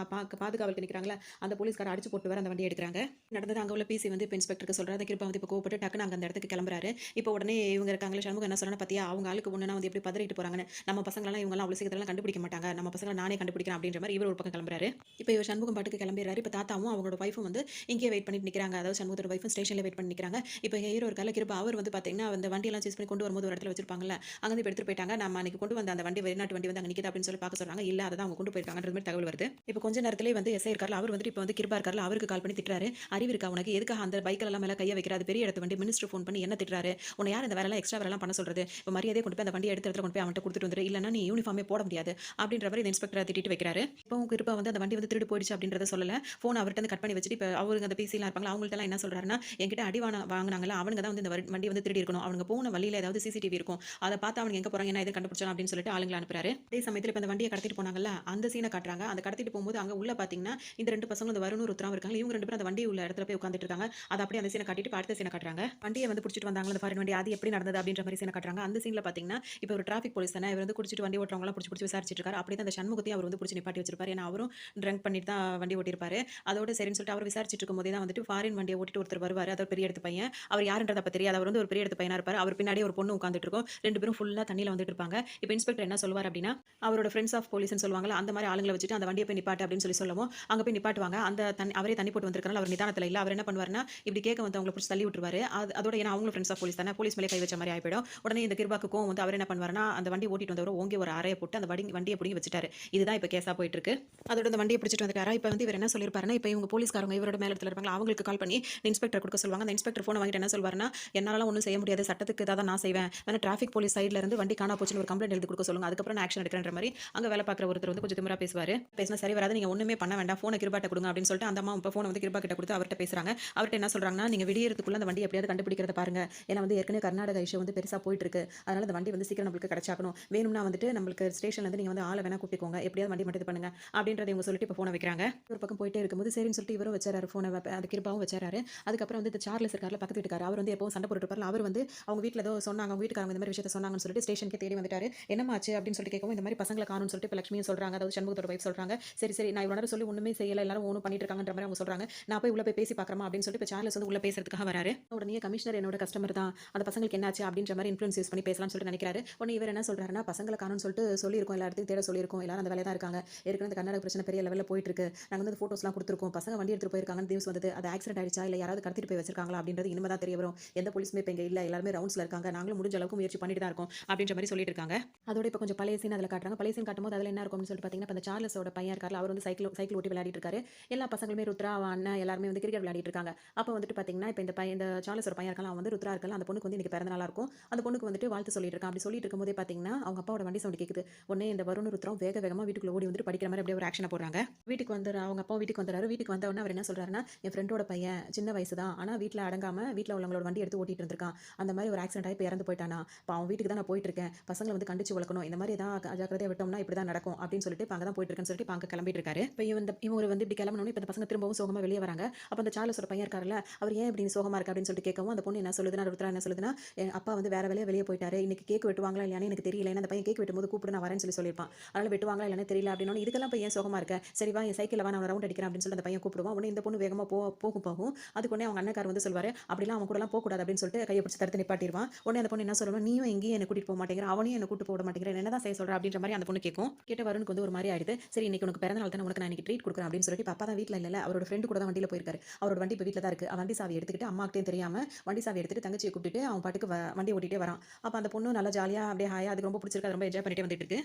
பாதுகாவலுக்கு நிக்கிறாங்கல்ல, அந்த போலீஸ்கார அடிச்சு போட்டு வேற அந்த வண்டிய எடுக்குறாங்க. நடந்தது அங்க உள்ள பிசி வந்து இப்ப இன்ஸ்பெக்டருக்கு சொல்றாரு. அந்த கிருபா வந்து இப்ப கோவப்பட்டு டக்குனு அங்க அந்த இடத்துக்கு கிளம்புறாரு. இப்ப உடனே இவங்க இருக்காங்கல்ல, சண்முகம் என்ன சொல்றாருன்னா, பாத்தியா அவங்க ஆளுக்கு ஒண்ணுனா வந்து எப்படி பதறிட்டு போறாங்கன்னு. நம்ம பசங்களலாம் இவங்கலாம் அவ்வளவு சீக்கிரத்துல கண்டுபிடிக்க மாட்டாங்க. நம்ம பசங்கள நானே கண்டுபிடிக்கிறேன் அப்படின்ற மாரி இவர் ஒரு பக்கம் கிளம்புறாரு. இப்ப இவர் சண்முகம் பாட்டுக்கு கிளம்பிறாரு. இப்ப தாத்தாவும் அவங்களோட வைஃபும் வந்து இங்கேயே வெயிட் பண்ணிட்டு நிக்கிறாங்க. அதாவது சண்முகத்தோட வைஃபும் ஸ்டேஷன்ல வெயிட் பண்ணி நிக்கிறாங்க. இப்ப ஹீரோ இருக்கார்ல கிருபா, அவர் வந்து பாத்தீங்கன்னா அந்த வண்டியெல்லாம் சீஸ் பண்ணி கொண்டு வரும்போது ஒரு இடத்துல வச்சிருப்பாங்கல்ல, அங்க வந்து இப்ப எடுத்துட்டு போயிட்டாங்க. நம்ம அன்னைக்கு கொண்டு வந்த அந்த வண்டி வெளிநாட்டு வண்டி வந்து அங்க நிக்குது அப்படின்னு சொல்லி பார்க்க சொல்றாங்க. இல்ல அததான் அவங்க கொண்டு போயிருக்காங்கன்ற மாதிரி தகவல் வருது. இப்ப கொஞ்ச நேரத்திலேயே வந்து எஸ்ஐ இருக்கார்ல, அவர் வந்துட்டு இப்ப வந்து கிருபா இருக்கார்ல, அவருக்கு கால் பண்ணி திட்டுறாரு. அறிவு இருக்கா உனக்கு? எதுக்காக அந்த பைக்ல எல்லாம் மேல கைய வைக்கிற? அது பெரிய இடத்து வண்டி. மினிஸ்டர் ஃபோன் பண்ணி என்ன திட்டுறாரு? உன்னை யார் இந்த வேலைலாம் எக்ஸ்ட்ரா வேலைலாம் பண்ண சொல்றது? இப்ப மரியாதையா கொண்டு போய் அந்த வண்டிய எடுத்த இடத்துல கொண்டு போய் அவன்ட்ட குடுத்துட்டு வந்துரு. இல்லன்னா நீ யூனிஃபார்மே போட முடியாது. அப்படின்ற மாரி இந்த இன்ஸ்பெக்டர திட்டிட்டு வைக்கிறாரு. இப்பவும் கிருபா வந்து அந்த வண்டி வந்து திருடு போயிடுச்சு அப்படின்றத சொல்லல. ஃபோன் அவர்ட்ட இருந்து கட் பண்ணி வச்சுட்டு இப்ப அவருங்க அந்த பிசிலாம் இருப்பாங்கல்ல, அவங்கள்ட்டலாம் என்ன சொல்றாருன்னா, என்கிட்ட அடி வாங்குனாங்கல்ல, அவனுங்க தான் வந்து இந்த வண்டி வந்து திருடி இருக்கணும். அவனுங்க போன வழியில ஏதாவது சிசிடிவி இருக்கும். அத பார்த்து அவனுங்க எங்க போறாங்க, என்ன ஏதுன்னு கண்டுபிடிச்சலாம் அப்படின்னு சொல்லிட்டு ஆளுங்கள அனுப்புறாரு. அதே சமயத்துல இப்ப அந்த வண்டிய கடத்திட்டு போனாங்கல்ல, அந்த சீன காட்டுறாங்க. அந்த கடத்திட்டு போகும்போது அங்க உள்ள பாத்தீங்கன்னா, இந்த 2 பசங்களும் இந்த வருணும், ருத்ராவும் இருக்காங்க. இவங்க 2 பேரும் அந்த வண்டி உள்ள இடத்துல போய் உட்கார்ந்துட்டு இருக்காங்க. அத அப்படியே அந்த சீன காட்டிட்டு இப்ப அடுத்த சீன காட்டுறாங்க. வண்டிய வந்து புடிச்சிட்டு வந்தாங்கல்ல அந்த ஃபாரின் வண்டி, அது எப்படி நடந்தது அப்படின்ற மாரி சீன காட்டுறாங்க. அந்த சீன்ல பாத்தீங்கன்னா, இப்ப ஒரு டிராஃபிக் போலீஸ் தானே, இவர் வந்து குடிச்சிட்டு வண்டி ஓட்டுறவங்கலாம் புடிச்சு விசாரிச்சுட்டு இருக்காரு. அப்படியே தான் அந்த சண்முகத்தையும் அவர் வந்து புடிச்சு நிப்பாட்டி வச்சிருப்பாரு. ஏன்னா அவரும் ட்ரங்க் பண்ணிட்டு தான் வண்டி ஓட்டியிருப்பாரு. அதோட சரின்னு சொல்லிட்டு அவர் விசாரிச்சுட்டு இருக்கும்போதே தான் வந்துட்டு ஃபாரின் வண்டிய ஓட்டிட்டு ஒருத்தர் வருவாரு. அது ஒரு பெரிய இடத்து பையன். அவர் யாருன்றது அப்ப தெரியாது. அவர் வந்து ஒரு பெரிய இடத்து பையனா இருப்பாரு. அவர் பின்னாடியே ஒரு பொண்ணு உட்கார்ந்துட்டு இருக்கும். 2 பேரும் ஃபுல்லா தண்ணீல வந்துட்டு இருப்பாங்க. இப்ப இன்ஸ்பெக்டர் என்ன சொல்வார் அப்படின்னா, அவரோட ஃபிரெண்ட்ஸ் ஆஃப் போலீஸ்ன்னு சொல்லுவாங்கல்ல, அந்த மாரி ஆளுங்கள வச்சுட்டு அந்த வண்டிய போய் நிப்பாட்டு அப்படின்னு சொல்லவும், அங்க போய் நிப்பாட்டுவாங்க. அந்த அவரே தண்ணி போட்டு வந்திருக்கனால அவர் நிதானத்துல இல்ல. அவர் என்ன பண்ணுவாருன்னா, இப்படி கேட்க வந்தவங்கள புடிச்சு தள்ளி விட்டுருவாரு. அதோட ஏன்னா அவங்களும் ஃபிரெண்ட்ஸ் ஆஃப் போலீஸ் தானே, போலீஸ் மேலே கை வச்ச மாரி ஆயி போயிடும். உடனே இந்த கிருபாக்கு கோவம் வந்து அவர் என்ன பண்ணுவாருன்னா, அந்த வண்டி ஓட்டிட்டு வந்தவர ஓங்கி ஒரு அறைய போட்டு அந்த வண்டிய புடுங்கி வச்சுட்டாரு. இதுதான் இப்ப கேஸா போயிட்டு இருக்கு. அதோட அந்த வண்டிய பிடிச்சிட்டு வந்துட்டாரா, இப்ப வந்து இவர் என்ன சொல்லியிருப்பாருன்னா, இப்ப இவங்க போலீஸ்காரங்க இவரோட மேல இடத்துல இருப்பாங்களா, அவங்களுக்கு கால் பண்ணி இன்ஸ்பெக்டர் குடுக்க சொல்லுவாங்க. அந்த இன்ஸ்பெக்டர் ஃபோன வாங்கிட்டு என்ன சொல்வாருன்னா, என்னாலலாம் ஒண்ணும் செய்ய முடியாது. சட்டத்துக்கு ஏதாவது நான் செய்வேன். வேணா டிராஃபிக் போலீஸ் சைடுல இருந்து வண்டி காணா போச்சுன்னு ஒரு கம்ப்ளைண்ட் எழுதி குடுக்க சொல்லுங்க. அதுக்கப்புறம் நான் ஆக்ஷன் எடுக்கிறேன்ற மாரி அங்க வேலை பார்க்குற ஒருத்தர் வந்து கொஞ்சம் திமிரா பேசுவாரு. பேசினா சரி வராது. நீங்க ஒண்ணுமே பண்ண வேண்டாம். ஃபோன கிருபாட்ட குடுங்க அப்படின்னு சொல்லிட்டு அந்த அம்மா இப்ப ஃபோன வந்து கிருபா கிட்ட குடுத்து அவர்ட்ட பேசுறாங்க. அவர்ட்ட என்ன சொல்றாங்கன்னா, நீங்க விடியறதுக்குள்ள அந்த வண்டி எப்படியாவது கண்டுபிடிக்கிறத பாருங்க. ஏன்னா வந்து ஏற்கனவே கர்நாடகா இஷ்யூ வந்து பெருசா போயிட்டு இருக்கு. அதனால அந்த வண்டி வந்து சீக்கிரம் நம்மளுக்கு கிடைச்சாகணும். வேணும்னா வந்துட்டு நம்மளுக்கு ஸ்டேஷன்ல இருந்து நீங்க வந்து ஆள வேணா கூட்டிக்கோங்க. எப்படியாவது வண்டி மட்டும் இது பண்ணுங்க. அப்படின்றத இவங்க சொல்லிட்டு இப்ப ஃபோன வைக்கிறாங்க. ஒரு பக்கம் போயிட்டே இருக்கும்போது சரின்னு சொல்லிட்டு இவரும் வச்சாரு ஃபோன. அந்த கிருபாவும் வச்சாரு. அதுக்கப்புறம் வந்து இந்த சார்லஸ் இருக்கார்ல பக்கத்து வீட்டுக்காரர். அவர் வந்து எப்பவும் சண்டை போட்டுட்டு இருப்பார்ல. அவர் வந்து அவங்க வீட்ல ஏதோ சொன்னாங்க. அவங்க வீட்டுக்காரங்க இந்த மாரி விஷயத்த சொன்னாங்கன்னு சொல்லிட்டு ஸ்டேஷனுக்கே தேடி வந்துட்டாரு. என்னம்மா ஆச்சு அப்படின்னு சொல்லிட்டு கேட்கவும் இந்த மாரி பசங்கள காணோம்னு சொல்லிட்டு இப்ப லட்சுமியும் சொல்றாங்க. அதாவது சண்முகத்தோட வைஃப் சொல்றாங்க. சரி சரி நான் இவ்வளவு நேரம் சொல்லி ஒண்ணுமே செய்யல. எல்லாரும் ஒண்ணும் பண்ணிட்டு இருக்காங்கன்ற மாரி அவங்க சொல்றாங்க. நான் போய் உள்ள போய் பேசி பார்க்கறமா அப்படின்னு சொல்லிட்டு இப்ப சார்லஸ் வந்து உள்ள பேசுறதுக்காக வராரு. உடனே கமிஷனர் என்னோட கஸ்டமர் தான். அந்த பசங்களுக்கு என்னாச்சு அப்படின்ற மாரி இன்ஃப்ளூயன்ஸ் யூஸ் பண்ணி பேசலாம்னு சொல்லிட்டு நினைக்கிறாரு. உடனே இவர் என்ன சொல்றாருன்னா, பசங்கள காணோம்னு சொல்லிட்டு சொல்லியிருக்கோம். எல்லா இடத்தையும் தேட சொல்லியிருக்கோம். எல்லாரும் அந்த வேலைய தான் இருக்காங்க. ஏற்கனவே இந்த கர்நாடக பிரச்சனை பெரிய லெவல்ல போயிட்டு இருக்கு. நாங்க வந்து ஃபோட்டோஸ்லாம் குடுத்துருக்கோம். பசங்க வண்டி எடுத்துட்டு போயிருக்காங்கன்னு நியூஸ் வந்தது. அது ஆக்சிடென்ட் ஆயிடுச்சா இல்ல யாராவது கடத்திட்டு போய் வச்சிருக்காங்களா அப்படின்றது இனிமே தான் தெரிய வரும். எந்த போலீஸுமே இப்ப இங்க இல்ல. எல்லாருமே ரவுண்ட்ஸ்ல இருக்காங்க. நாங்களும் முடிஞ்ச அளவுக்கு முயற்சி பண்ணிட்டு தான் இருக்கோம் அப்படின்ற மாரி சொல்லிட்டு இருக்காங்க. அதோட இப்ப கொஞ்சம் பழைய சீன் அதுல காட்டுறாங்க. பழைய சீன் காட்டும்போது அதுல என்ன இருக்கும்னு சொல்லிட்டு பாத்தீங்கன்னா, இப்ப அந்த சார்லஸோட பையன் இருக்கார்ல, அவர் வந்து சைக்கிள் ஓட்டி விளையாடிட்டு இருக்காரு. எல்லா பசங்களுமே ருத்ரா, அவன் அண்ணன் எல்லாருமே வந்து கிரிக்கெட் விளையாடிட்டு இருக்காங்க. அப்போ வந்துட்டு பார்த்தீங்கன்னா, இப்ப இந்த சார்லஸோட பையன் இருக்கான்ல, அவன் வந்து ருத்ரா இருக்கான்ல, அந்த பொண்ணுக்கு வந்து இன்னைக்கு பிறந்த நாளா இருக்கும். அந்த பொண்ணுக்கு வந்துட்டு வாழ்த்து சொல்லிட்டு இருக்கான். அப்படி சொல்லிட்டு இருக்கும்போதே பார்த்தீங்கன்னா, அவங்க அப்பாவோட வண்டி சவுண்ட் கேட்குது. உடனே இந்த வருணும் ருத்ராவும் வேக வேகமா வீட்டுக்குள்ள ஓடி வந்துட்டு படிக்கிற மாரி அப்படியே ஒரு ஆக்ஷன போடுறாங்க. வீட்டுக்கு வந்துடுறா அவங்க அப்பாவும் வீட்டுக்கு வந்துறாரு. வீட்டுக்கு வந்த உடனே அவர் என்ன சொல்றாருன்னா, என் ஃப்ரெண்டோட பையன் சின்ன வயசு தான். ஆனா வீட்ல அடங்காம வீட்ல உள்ளவங்களோட வண்டி எடுத்து ஓட்டிட்டு இருந்திருக்கான். அந்த மாரி ஒரு ஆக்சிடென்ட் ஆகி இப்ப இறந்து போயிட்டானா. இப்ப அவன் வீட்டுக்கு தான் நான் போயிட்டு இருக்கேன். பசங்கள வந்து கண்டிச்சு வளர்க்கணும். இந்த மாரி ஏதாவது அஜாக்கிரதையா விட்டோம்னா இப்படி தான் நடக்கும் அப்படின்னு சொல்லிட்டு இப்ப அங்க தான் போயிட்டு இருக்கேன்னு சொல்லிட்டு இப்ப அங்க கிளம்பிட்டு இருக்காரு. இப்ப இவரு வந்து இப்படி கிளம்பணும்னு இப்ப இந்த பசங்க திரும்பவும் சோகமா வெளிய வராங்க. அப்ப அந்த சார்லஸோட பையன் இருக்காருல்ல, அவர் ஏன் இப்படி சோகமா இருக்க அப்படின்னு சொல்லிட்டு கேட்கவும், அந்த பொண்ணு என்ன சொல்லுதுன்னா, ருத்ரா என்ன சொல்லுதுன்னா, என் அப்பா வந்து வேற வேலையா வெளிய போயிட்டாரு. இன்னைக்கு கேக் வெட்டுவாங்களா இல்லையான்னு எனக்கு தெரியல. ஏன்னா அந்த பையன் கேக் வெட்டும்போது கூப்பிடு நான் வரேன்னு சொல்லியிருப்பான். அதனால வெட்டுவாங்களா இல்லையான்னு தெரியல அப்படின்னோனே, இதுக்கெல்லாம் போய் ஏன் சோகமா இருக்க? சரி வா என் சைக்கிள்ல வா நான் ரவுண்ட் அடிக்கிறேன் அப்படின்னு சொல்லிட்டு அந்த பையன் கூப்பிடுவான். உடனே இந்த பொண்ணு வேகமா போகும். அதுக்கு உடனே அவங்க அண்ணன்காரர் வந்து சொல்வாரு, அப்படிலாம் அவன் கூடலாம் போகக்கூடாது அப்படின்னு சொல்லிட்டு கையை பிடிச்சு தடுத்து நிப்பாட்டிடுவான். உடனே அந்த பொண்ணு என்ன சொல்லுவா, நீயும் எங்கேயும் என்ன கூட்டிட்டு போக மாட்டேங்கிற, அவனையும் என்ன கூட்டு போக மாட்டேங்கிற, என்னதான் செய்ய சொல்ற அப்படின்ற மாதிரி அந்த பொண்ணு கேட்கும். கேட்ட வருணுக்கு வந்து ஒரு மாதிரி ஆயிடுது. சரி இன்னைக்கு உனக்கு பிறந்த நாள் தானே, உனக்கு நான் இன்னைக்கு ட்ரீட் கொடுக்குறேன் அப்படின்னு சொல்லிட்டு இப்ப அப்பா தான் வீட்ல இல்ல, அவரோட ஃப்ரெண்டு கூட தான் வண்டியில போயிருக்காரு. அவரோட வண்டி இப்ப வீட்ல தான் இருக்கு. வண்டி சாவி எடுத்துக்கிட்டு அம்மாக்கிட்டையும் தெரியாம வண்டி சாவி எடுத்துட்டு தங்கச்சியை கூப்பிட்டுட்டு அவன் பாட்டுக்கு வண்டி ஓட்டிட்டே வரான். அப்ப அந்த பொண்ணு நல்லா ஜாலியா அப்படியே ஹாயா அதுக்கு ரொம்ப பிடிச்சிருக்கு. அது ரொம்ப என்ஜாய் பண்ணிட்டே வந்துட்டு இருக்கு.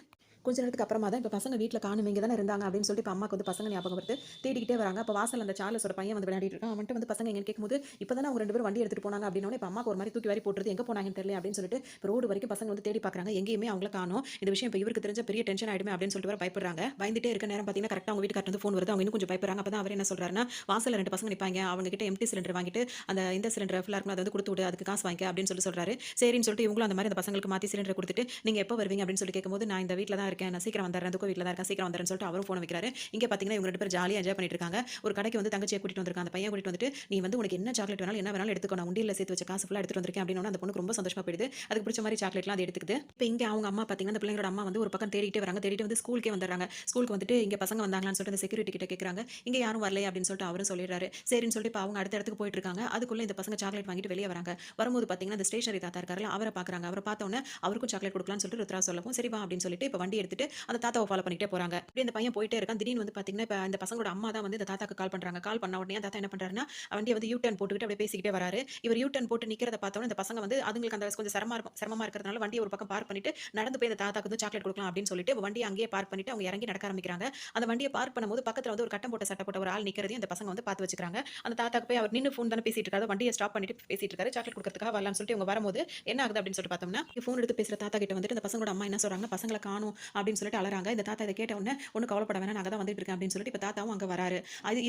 கொஞ்ச நேரத்துக்கு அப்புறமா தான் இப்ப பசங்க வீட்ல காணும் இங்க தானே இருந்தாங்க அப்படின்னு சொல்லிட்டு இப்ப அம்மாக்கு வந்து பசங்க ஞாபகம் வருது. தேடிக்கிட்டே வராங்க. அப்ப வாசல்ல அந்த சார்லஸோட பையன் வந்து விளையாடிட்டு இருக்கான். அவன்ட்ட வந்து பசங்க எங்கன்னு கேட்கும்போது இப்பதானே அவங்க 2 பேரும் வண்டி எடுத்துட்டு போனாங்க அப்படின்னோனே இப்ப அம்மாக்கு ஒரு மாதிரி தூக்கி வாரி போட்டுருது. எங்க போனாங்கன்னு தெரியல அப்படின்னு சொல்லிட்டு இப்ப ரோடு வரைக்கும் பசங்க வந்து தேடி பார்க்கறாங்க. எங்கேயுமே அவங்கள காணோம். இந்த விஷயம் இப்ப இவருக்கு தெரிஞ்ச பெரிய டென்ஷன் ஆயிடுமே அப்படின்னு சொல்லிட்டு வேற பயப்படுறாங்க. பயந்துட்டே இருக்க நேரம் பார்த்தீங்கன்னா கரெக்ட்டா அவங்க வீட்டுக்காரர் வந்து ஃபோன் வருது. அவங்க இன்னும் கொஞ்சம் பயப்படுறாங்க. அப்பதான் அவர் என்ன சொல்றாருன்னா, வாசல்ல 2 பசங்க நிப்பாங்க. அவங்க கிட்ட எம்ப்டி சிலிண்டர் வாங்கிட்டு அந்த இந்த சிலிண்டர் ஃபுல்லா இருக்கும்ல, அத வந்து குடுத்து விடு. அதுக்கு காசு வாங்கிக்க அப்படின்னு சொல்றாரு. சரின்னு சொல்லிட்டு இவங்களும் அந்த மாதிரி அந்த பசங்களுக்கு மாத்தி சிலிண்டர் குடுத்துட்டு, நீங்க எப்ப வருவீங்க அப்படின்னு சொல்லி கேட்கும்போது, நான் இந்த வீட்ல தான் இருக்கேன். நான் சீக்கிரம் வந்துர்றேன். துக்க வீட்ல தான் இருக்கேன். சீக்கிரம் வந்துர்றேன்னு சொல்லிட்டு அவரும் ஃபோன வைக்கிறாரு. இங்க பார்த்தீங்கன்னா இவங்க 2 பேரும் ஜாலியா என்ஜாய் பண்ணிட்டு இருக்காங்க. ஒரு கடைக்கு வந்து தங்கச்சிய கூட்டிட்டு வந்திருக்கான். அந்த பையன் கூட்டிட்டு வந்துட்டு, நீ வந்து உனக்கு என்ன சாக்லேட் வேணாலும் என்ன வேணாலும் எடுத்துக்கோ. நான் உண்டியல்ல சேர்த்து வச்ச காசு ஃபுல்லா எடுத்துட்டு வந்திருக்கேன் அப்படின்னோன அந்த பொண்ணுக்கு ரொம்ப சந்தோஷமா போயிடுது. அதுக்கு பிடிச்ச மாதிரி சாக்லேட்லாம் அது எடுத்துக்குது. இப்ப இங்க அவங்க அம்மா பார்த்தீங்கன்னா, அந்த பிள்ளைங்களோட அம்மா வந்து ஒரு பக்கம் தேடிட்டே வராங்க. தேடிட்டு வந்து ஸ்கூலுக்கே வந்துடுறாங்க. ஸ்கூலுக்கு வந்துட்டு இங்க பசங்க வந்தாங்களான்னு சொல்லிட்டு அந்த செக்யூரிட்டி கிட்ட கேட்கறாங்க. இங்க யாரும் வரலையே அப்படின்னு சொல்லிட்டு அவரும் சொல்லிடுறாரு. சரின்னு சொல்லிட்டு இப்ப அவங்க அடுத்த இடத்துக்கு போயிட்டு இருக்காங்க. அதுக்குள்ள இந்த பசங்க சாக்லேட் வாங்கிட்டு வெளிய வராங்க. வரும்போது பார்த்தீங்கன்னா, அந்த ஸ்டேஷனரி தாத்தா இருக்காருல்ல, அவர பார்க்குறாங்க. அவர பார்த்த உடனே அவருக்கும் சாக்லேட் குடுக்கலாம்னு சொல்லிட்டு ருத்ரா சொல்லவும், சரி வா அப்படின்னு சொல்லிட்டு இப்ப வண்டி எடுத்துட்டு அந்த தாத்தாவ ஃபாலோ பண்ணிட்டே போறாங்க. இப்படி அந்த பையன் போயிட்டே இருக்கான். திடீர்னு வந்து பார்த்தீங்கன்னா, இப்ப இந்த பசங்களோட அம்மா தான் வந்து இந்த தாத்தாக்கு கால் பண்றாங்க. கால் பண்ண உடனே தாத்தா என்ன பண்றாருன்னா, வண்டிய வந்து யூ டர்ன் போட்டுக்கிட்டு அப்படியே பேசிக்கிட்டே வராரு. இவர் யூ டர்ன் போட்டு நிக்கிறத பார்த்தோனே இந்த பசங்க வந்து அதுங்களுக்கு அந்த கொஞ்சம் சிரமமா இருக்கிறதுனால வண்டிய ஒரு பக்கம் பார்க் பண்ணிட்டு நடந்து போய் அந்த தாத்தாக்கு வந்து சாக்லேட் குடுக்கலாம் அப்படின்னு சொல்லிட்டு வண்டிய அங்கேயே பார்க் பண்ணிட்டு அவங்க இறங்கி நடக்க ஆரம்பிக்கிறாங்க. அந்த வண்டிய பார்க் பண்ணும்போது பக்கத்துல வந்து ஒரு கட்டம் போட்ட சட்டை போட்ட ஒரு ஆள் நிக்கிறதையும் இந்த பசங்க வந்து பார்த்து வச்சுக்கிறாங்க. அந்த தாத்தாக்கு போய் அவர் நின்னு ஃபோன் தானே பேசிட்டு இருக்காரு. வண்டிய ஸ்டாப் பண்ணிட்டு பேசிட்டு இருக்காரு. சாக்லேட் குடுக்கறதுக்காக வரலாம்னு சொல்லிட்டு இவங்க வரும்போது என்ன ஆகுது அப்படின்னு சொல்லிட்டு பார்த்தோம்னா, ஃபோன் எடுத்து பேசுற தாத்தா கிட்ட வந்துட்டு இந்த பசங்களோட அம்மா என்ன சொல்றாங்கன்னா, பசங்கள காணோம் அப்படின்னு சொல்லிட்டு அலறாங்க. இந்த தாத்தா இத கேட்ட உடனே ஒண்ணும் கவலைப்பட வேணாம். நான் தான் வந்துட்டு இருக்கேன் அப்படின்னு சொல்லிட்டு இப்ப தாத்தாவும் அங்க வராரு.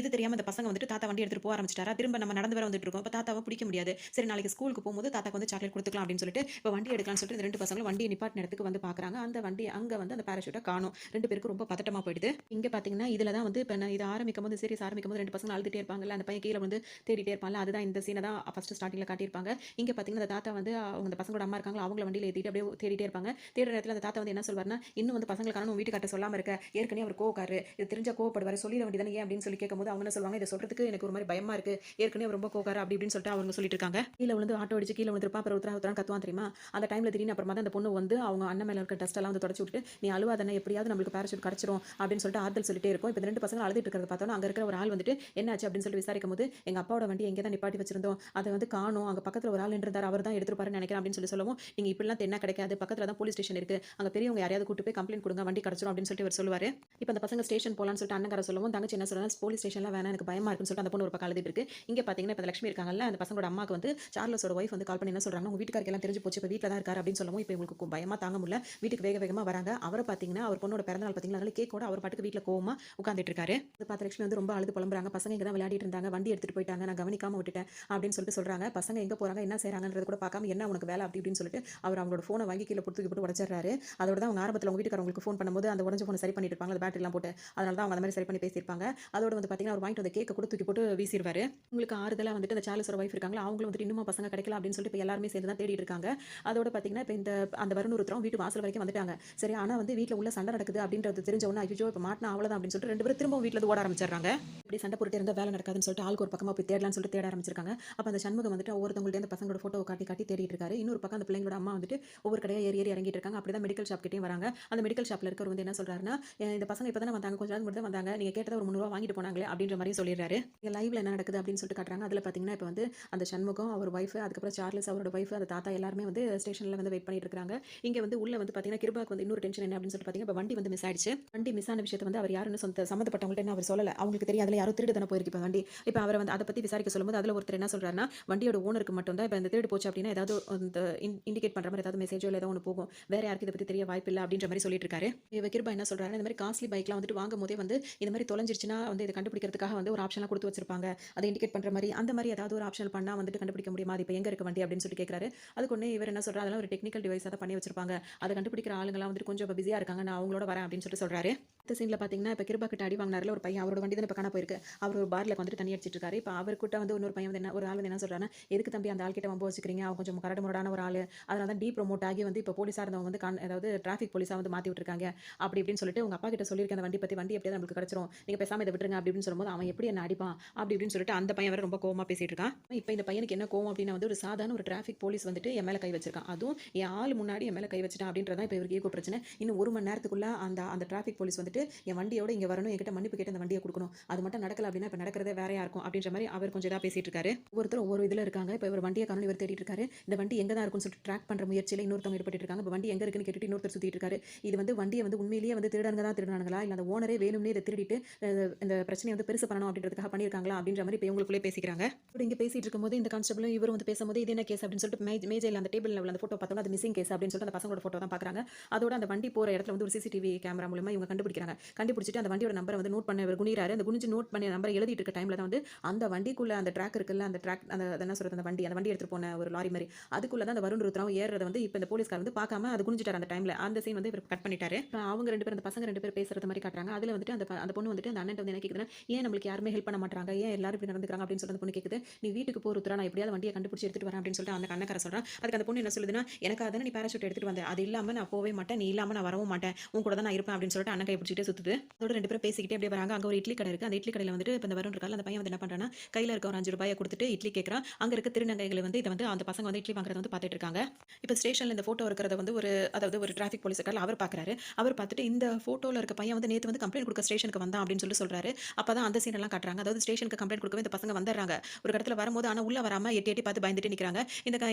இது தெரியாம இந்த பசங்க வந்துட்டு தாத்தா வண்டி எடுத்துட்டு போக ஆரம்பிச்சுட்டாரா. திரும்ப நம்ம நடந்து வேற வந்துட்டு இருக்கோம். இப்ப தாத்தாவ பிடிக்க முடியாது. சரி நாளைக்கு ஸ்கூலுக்கு போகும்போது தாத்தாக்கு வந்து சாக்லேட் குடுத்துக்கலாம் அப்படின்னு சொல்லிட்டு இப்ப வண்டி எடுக்கலாம்னு சொல்லிட்டு இந்த 2 பசங்களும் வண்டிய நிப்பாட்டின இடத்துக்கு வந்து பார்க்குறாங்க. அந்த வண்டி அங்க வந்து அந்த பாராசூட்ட காணோம். 2 பேருக்கும் ரொம்ப பதட்டமா போயிடுது. இங்க பார்த்தீங்கன்னா, இதுல தான் வந்து இப்ப நான் இது ஆரம்பிக்கும்போது சீரிஸ் ஆரம்பிக்கும்போது 2 பசங்க அழுதுட்டே இருப்பாங்கல்ல. அந்த பையன் கீழ விழுந்து தேடிட்டே இருப்பான்ல. அதுதான் இந்த சீன தான் ஃபர்ஸ்ட் ஸ்டார்ட்டிங்ல காட்டியிருப்பாங்க. இங்க பார்த்தீங்கன்னா, அந்த தாத்தா வந்து அவங்க அந்த பசங்களோட அம்மா இருக்காங்களா, அவங்கள வண்டியில ஏத்திட்டு அப்படியே தேடிட்டே இருப்பாங்க. தேடுற நேரத்துல அந்த தாத்தா வந்து என்ன சொல்வாருன்னா, இன்னும் வந்து பசங்கள காணோம் உன் வீட்டுக்கார்ட்ட சொல்லாம இருக்க. ஏற்கனவே அவர் கோவக்காரரு. இது தெரிஞ்சா கோவப்படுவாரு. சொல்லிட வேண்டியதானே ஏன் அப்படின்னு சொல்லி கேட்கும்போது அவங்க என்ன சொல்லுவாங்க, இத சொல்றதுக்கு எனக்கு ஒரு மாரி பயமா இருக்கு. ஏற்கனவே அவர் ரொம்ப கோவக்காரர் அப்படி இப்படின்னு சொல்லிட்டு அவங்க சொல்லிட்டு இருக்காங்க. கீழ விழுந்து ஆட்டோ அடிச்சு கீழ விழுந்திருப்பான். அப்புறம் உத்தரான்னு கத்துவான் தெரியுமா? அந்த டைம்ல திடீர்னு அப்புறமா தான் அந்த பொண்ணு வந்து அவங்க அண்ணன் மேல இருக்க டஸ்ட் எல்லாம் வந்து தொடச்சு விட்டுட்டு, நீ அழுவாதண்ணா எப்படியாவது நம்மளுக்கு பாராசூட் கிடைச்சிரும் அப்படின்னு சொல்லிட்டு ஆறுதல் சொல்லிட்டே இருக்கும். இப்ப இந்த 2 பசங்க அழுதுட்டு இருக்கிறத பார்த்தோம்னா, அங்க இருக்கிற ஒரு ஆள் வந்துட்டு என்னாச்சு அப்படின்னு சொல்லி விசாரிக்கும்போது, எங்க அப்பாவோட வண்டிய இங்க தான் நிப்பாட்டி வச்சிருந்தோம். அத வந்து காணோம். அங்க பக்கத்துல ஒரு ஆள் நின்னுருந்தாரு. அவர் தான் எடுத்துருப்பாருன்னு நினைக்கிறேன் அப்படின்னு சொல்லவும், நீங்க இப்படிலாம் தேடினா கிடைக்காது. பக்கத்துல தான் போலீஸ் ஸ்டேஷன் இருக்கு. அங்க பெரியவங்க யாரையாவது கூட்டு போய் கம்ப்ளைண்ட் குடுங்க. வண்டி கிடைச்சிரும் அப்படின்னு சொல்லிட்டு இவர் சொல்லுவாரு. இப்ப அந்த பசங்க ஸ்டேஷன் போலான்னு சொல்லிட்டு அண்ணன்கார சொல்லவும், தங்கச்சி என்ன சொல்றா, போலீஸ் ஸ்டேஷன்லாம் வேணாம் எனக்கு பயமா இருக்குன்னு சொல்லிட்டு அந்த பொண்ணு ஒரு பக்கம் அழுதுட்டு இருக்கு. இங்க பாத்தீங்கன்னா, இப்ப லட்சுமி இருக்காங்கல்ல, அந்த பசங்களோட அம்மாக்கு வந்து சார்லஸோட ஒய்ஃப் வந்து கால் பண்ணி என்ன சொல்றாங்கன்னா, உங்க வீட்டுக்காருக்கு எல்லாம் தெரிஞ்சு போச்சு. இப்ப வீட்ல தான் இருக்காரு அப்படின்னு சொல்லவும், இப்ப இவங்களுக்கு பயமா தாங்க முடியல. வீட்டுக்கு வேக வேகமா வராங்க. அவர பாத்தீங்கன்னா, அவர் பொண்ணோட பிறந்த நாள் பாத்தீங்களா, அதனால கேக்கோட அவர் பாட்டுக்கு வீட்ல கோவமா உட்கார்ந்துட்டு இருக்காரு. இத பார்த்த லட்சுமி வந்து ரொம்ப அழுது புலம்புறாங்க. பசங்க இங்க தான் விளையாடிட்டு இருந்தாங்க. வண்டி எடுத்துட்டு போயிட்டாங்க. நான் கவனிக்காம விட்டுட்டேன் அப்படின்னு சொல்லிட்டு சொல்றாங்க. பசங்க எங்க போறாங்க, என்ன செய்றாங்கன்றத கூட பார்க்காம என்ன உனக்கு வேலை அப்படி இப்படின்னு சொல்லிட்டு அவர் அவங்களோட ஃபோனை வாங்கி கீழ தூக்கி போட்டு உடைச்சிடுறாரு. அதோட தான் அவங்க ஆரம்பத்துல உங்க வீட்டுக்காரர் உங்களுக்கு ஃபோன் பண்ணும்போது அந்த உடைஞ்ச ஃபோனை சரி பண்ணிட்டு இருப்பாங்க. அந்த பேட்டரி எல்லாம் போட்டு. அதனால தான் அவங்க அந்த மாதிரி சரி பண்ணி பேசியிருப்பாங்க. அதோட வந்து பாத்தீங்கன்னா, அவர் வாங்கிட்டு வந்த கேக்க கூட தூக்கி போட்டு வீசிருவாரு. உங்களுக்கு ஆறுதலா வந்துட்டு அந்த சார்லஸோட ஒய்ஃப் இருக்காங்களா, அவங்களும் வந்துட்டு இன்னுமா பசங்க கிடைக்கல அப்படின்னு சொல்லிட்டு இப்ப எல்லாருமே சேர்ந்து தான் தேடிட்டு இருக்காங்க. அதோட பாத்தீங்கன்னா, இப்ப அந்த வருண் ருத்ராவும் வீட்டு வாசல் வரைக்கும் வந்துட்டாங்க. சரி ஆனா வந்து வீட்ல உள்ள சண்டை நடக்குது அப்படின்றது தெரிஞ்ச உடனே ஐயோ இப்ப மாட்டினா அவ்வளவுதான் அப்படின்னு சொல்லிட்டு 2 பேரும் திரும்பவும் வீட்ல இருந்து ஓட ஆரம்பிச்சிடுறாங்க. இப்படி சண்டை போட்டுட்டே இருந்தா வேலை நடக்காதுன்னு சொல்லிட்டு ஆளுக்கு ஒரு பக்கமா போய் தேடலாம்னு சொல்லிட்டு தேட ஆரம்பிச்சிருக்காங்க. அப்ப அந்த சண்முகம் வந்துட்டு ஒவ்வொருத்தவங்கள்ட்ட அந்த பசங்களோட போட்டோவை காட்டி காட்டி தேடிட்டு இருக்காரு. இன்னொரு பக்கம் அந்த பிள்ளைங்களோட அம்மா வந்துட்டு ஒவ்வொரு கடையா ஏறி ஏறி இறங்கிட்டு இருக்காங்க. அப்படிதான் மெடிக்கல் ஷாப் கிட்டயும் வராங்க. அந்த மெடிக்கல் ஷாப்ல இருக்கவர் வந்து என்ன சொல்றாருன்னா, இந்த பசங்க இப்பதானே வந்தாங்க, கொஞ்ச நேரம் மட்டும் வந்தாங்க. நீங்க கேட்டத ஒரு 300 வாங்கிட்டு போனாங்களே அப்படின்ற மாதிரி சொல்லிடுறாரு. இங்க லைவ்ல என்ன நடக்குது அப்படின்னு சொல்லிட்டு காட்டுறாங்க. அதுல பாத்தீங்கன்னா இப்ப வந்து அந்த சண்முகம் அவர் ஒய்ஃப், அதுக்கப்புறம் சார்லஸ் அவரோட ஒய்ஃப், அந்த தாத்தா எல்லாருமே வந்து ஸ்டேஷன்ல வந்து வெயிட் பண்ணிட்டு இருக்காங்க. இங்க வந்து உள்ள வந்து பாத்தீங்கன்னா கிருபாக்கு வந்து இன்னொரு டென்ஷன் என்ன அப்படின்னு சொல்லிட்டு பாத்தீங்கன்னா, இப்ப வண்டி வந்து மிஸ் ஆயிடுச்சு. வண்டி மிஸ் ஆன விஷயத்தை வந்து அவர் யாருன்னு சம்பந்தப்பட்டவங்கள்ட்ட அவர் சொல்லல. அவங்களுக்கு தெரியாதுல யாரோ திருடு தானே போயிருக்கு இப்ப வண்டி. இப்ப அவரை வந்து அத பத்தி விசாரிக்க சொல்லும்போது, அதுல ஒருத்தர் என்ன சொல்றாருன்னா, வண்டியோட ஓனருக்கு மட்டும் தான் இப்ப இந்த திருடு போச்சு அப்டின்னா, ஏதாவது அந்த இண்டிகேட் பண்ற மாரி ஏதாவது மெசேஜோ இல்ல ஏதோ ஒண்ணு போகும். வேற யாருக்கும் இத பத்தி தெரிய வாய்ப்பில்ல அப்டின்ற மாரி சொல்லிட்டு இருக்காரு. இவ கிருபா என்ன சொல்றாருன்னா, இந்த மாரி காஸ்ட்லி பைக்லாம் வந்துட்டு வாங்கும்போதே வந்து இந்த மாரி தொலைஞ்சிருச்சுன்னா வந்து இத கண்டுபிடிக்கிறதுக்காக வந்து ஒரு ஆப்ஷன்லாம் குடுத்து வச்சிருப்பாங்க. அத இண்டிகேட் பண்ற மாரி, அந்த மாரி ஏதாவது ஒரு ஆப்ஷன் பண்ணா வந்துட்டு கண்டுபிடிக்க முடியுமா? அது இப்ப எங்க இருக்கு வண்டி அப்டின்னு சொல்லிட்டு கேட்கிறாரு. அதுக்கு உடனே இவர் என்ன சொல்றாரு, அதெல்லாம் ஒரு டெக்னிக்கல் டிவைஸா தான் பண்ணி வச்சிருப்பாங்க. அத கண்டுபிடிக்கிற ஆளுங்கலாம் வந்துட்டு கொஞ்சம் இப்ப பிஸியா இருக்காங்க. நான் அவங்களோட வரேன் அப்டின்னு சொல்லிட்டு சொல்றாரு. அடுத்த சீன்ல பார்த்தீங்கன்னா, இப்ப கிருபா கிட்ட அடி வாங்குனார்ல ஒரு பையன். அவரோட வண்டி தானே இப்ப காணாம போயிருக்கு. அவர் ஒரு பார்ல உட்காந்துட்டு தண்ணி அடிச்சிட்டு இருக்காரு. இப்ப அவர் கிட்ட வந்து இன்னொரு பையன் வந்து என்ன ஒரு ஆள் வந்து என்ன சொல்றாருன்னா, "எதுக்கு தம்பி அந்த ஆள் கிட்ட வம்பு வச்சுக்கிறீங்க? அவன் கொஞ்சம் கரடு முரடான ஒரு ஆளு. அதனால தான் ப்ரமோட் ஆகி வந்து இப்ப போலீஸா இருந்தவங்க வந்து அதாவது டிராஃபிக் போலீஸா வந்து மாத்தி விட்டுருக்காங்க." அப்படி இப்படின்னு சொல்லிட்டு, "உங்க அப்பா கிட்ட சொல்லியிருக்கேன் அந்த வண்டி பத்தி. வண்டி எப்படியாவது நம்மளுக்கு கிடைச்சிரும். நீங்க பேசாம இத விட்டுருங்க." அப்படி இப்படின்னு சொல்லும்போது, "அவன் எப்படி என்ன அடிப்பான்?" அப்படி இப்படின்னு சொல்லிட்டு அந்த பையன் வேற ரொம்ப கோவமா பேசிட்டு இருக்கான். இப்ப இந்த பையனுக்கு என்ன கோவம் அப்படின்னா வந்து ஒரு சாதாரண ஒரு டிராஃபிக் போலீஸ் வந்துட்டு என் மேல கை வச்சிருக்கான். அதுவும் என் ஆளு முன்னாடி என் மேல கை வச்சுட்டான் அப்படின்றது தான் இப்ப இவருக்கு ஈகோ பிரச்சனை. இன்னும் 1 மணி நேரத்துக்குள்ள அந்த அந்த டிராஃபிக் போலீஸ் வந்துட்டு என் வண்டியோட இங்க வரணும். என்கிட்ட மன்னிப்பு கேட்டு அந்த வண்டிய குடுக்கணும். அது மட்டும் நடக்கல அப்படின்னா, இப்ப நடக்கிறதே வேறயா இருக்கும். அப்படின்ற மாரி அவர் கொஞ்சம் இதா பேசிட்டு இருக்காரு. ஒவ்வொருத்தரும் ஒவ்வொரு இதுல இருக்காங்க. இப்ப இவர் வண்டிய காணோம்னு இவர் தேடிட்டு இருக்காரு. இந்த வண்டி எங்க தான் இருக்குன்னு சொல்லிட்டு ட்ராக் பண்ற முயற்சியில இன்னொருத்தவங்க ஈடுபட்டுட்டு இருக்காங்க. இப்ப வண்டி எங்க இருக்குன்னு கேட்டுட்டு இன்னொருத்தர் சுத்திட்டு இருக்காரு. இது வந்து வண்டிய வந்து உண்மையிலேயே வந்து திருடனுங்க தான் திருடுனானுங்களா? இல்ல அந்த ஓனரே வேணும்னே இத திருடிட்டு அ இந்த பிரச்சனைய வந்து பெருசு பண்ணணும் அப்படின்றதுக்காக பண்ணியிருக்காங்களா? அப்படின்ற மாரி இப்ப இவங்களுக்குள்ளே பேசிக்கிறாங்க. இப்படி இங்க பேசிட்டு இருக்கும்போது இந்த கான்ஸ்டபிளும் இவரும் வந்து பேசும்போது இது என்ன கேஸ் அப்படின்னு சொல்லிட்டு மேஜையில அந்த டேபிள்ல உள்ள அந்த போட்டோ பார்த்தோம்னா அது மிஸ்ஸிங் கேஸ் அப்படின்னு சொல்லிட்டு அந்த பசங்களோட போட்டோ தான் பார்க்குறாங்க. அதோட அந்த வண்டி போற இடத்துல வந்து ஒரு சிசிடிவி கேமரா மூலமா இவங்க கண்டுபிடிக்கிறாங்க. கண்டுபிடிச்சிட்டு அந்த வண்டியோட நம்பர வந்து நோட் பண்ண இவர் குனிறாரு. அந்த குனிஞ்சு நோட் பண்ணி நம்பர எழுதிட்டு இருக்க டைம்ல தான் வந்து அந்த வண்டிக்குள்ள அந்த ட்ராக் இருக்குல்ல, அந்த ட்ராக் அந்த அது என்ன சொல்றது அந்த வண்டி எடுத்துட்டு போன ஒரு லாரி மாரி. அதுக்குள்ள தான் அந்த வருண் ருத்ராவும் ஏறுறத வந்து இப்ப இந்த போலீஸ்காரர் வந்து பார்க்காம அது குனிஞ்சிட்டாரு அந்த டைம்ல. அந்த சீன் வந்து இவர் கட் பண்ணிட்டாரு. இப்ப அவங்க 2 பேரும் அந்த பசங்க 2 பேரும் பேசுறது மாரி காட்டுறாங்க. அதுல வந்துட்டு அந்த பொண்ணு வந்துட்டு அந்த அண்ணன்ட்ட வந்து என்ன கேக்குதுன்னா, "ஏன் நம்மளுக்கு யாருமே ஹெல்ப் பண்ண மாட்றாங்க? ஏன் எல்லாரும் இப்படி நடந்துக்கிறாங்க?" அப்படின்னு சொல்லிட்டு அந்த பொண்ணு கேக்குது. "நீ வீட்டுக்கு போ ருத்ரா, நான் எப்படியாவது வண்டிய கண்டுபிடிச்சு எடுத்துட்டு வரேன்" அப்படின்னு சொல்லிட்டு அந்த அண்ணக்காரன் சொல்றான். அதுக்கு அந்த பொண்ணு என்ன சொல்லுதுன்னா, "எனக்காக தானே நீ பாராசூட் எடுத்துட்டு வந்த. அது இல்லாம நான் போவே மாட்டேன். நீ இல்லாம நான் வரவும் மாட்டேன். உன் கூட தான் நான் இருப்பேன்" அப்படின்னு சொல்லிட்டு அண்ணன் கைய பிடிச்சுக்கிட்டே சுத்துது. அதோட 2 பேரும் பேசிக்கிட்டே அப்படியே வராங்க. அங்க ஒரு இட்லி கடை இருக்கு. அந்த இட்லி கடையில வந்துட்டு இப்ப இந்த வருண் இருக்கார்ல, அந்த பையன் வந்து என்ன பண்றான்னா, கையில இருக்க ஒரு ரூ. 5 குடுத்துட்டு இட்லி கேட்கறான். அங்க இருக்க திருநங்கைகள் வந்து இத வந்து அந்த பசங்க வந்து இட்லி வாங்குறத வந்து பார்த்துட்டு இருக்காங்க. இப்ப ஸ்டேஷன்ல இந்த ஃபோட்டோ இருக்கிறத வந்து அதாவது ஒரு டிராஃபிக் போலீஸ் இருக்கார்ல, அவர் பார்க்குறாரு. அவர் பார்த்துட்டு இந்த ஃபோட்டோல இருக்க பையன் வந்து நேத்து வந்து கம்ப்ளைண்ட் குடுக்க ஸ்டேஷனுக்கு வந்தான் அப்படின்னு சொல்றாரு. அப்பதான் அந்த சீன் எல்லாம் காட்டுறாங்க. அதாவது ஸ்டேஷனுக்கு கம்ப்ளைண்ட் குடுக்கவே இந்த பசங்க வந்துடுறாங்க. ஒரு இடத்துல வரும்போது ஆனா உள்ள வராம எட்டி எட்டி பார்த்து பயந்துட்டு நிக்கிறாங்க.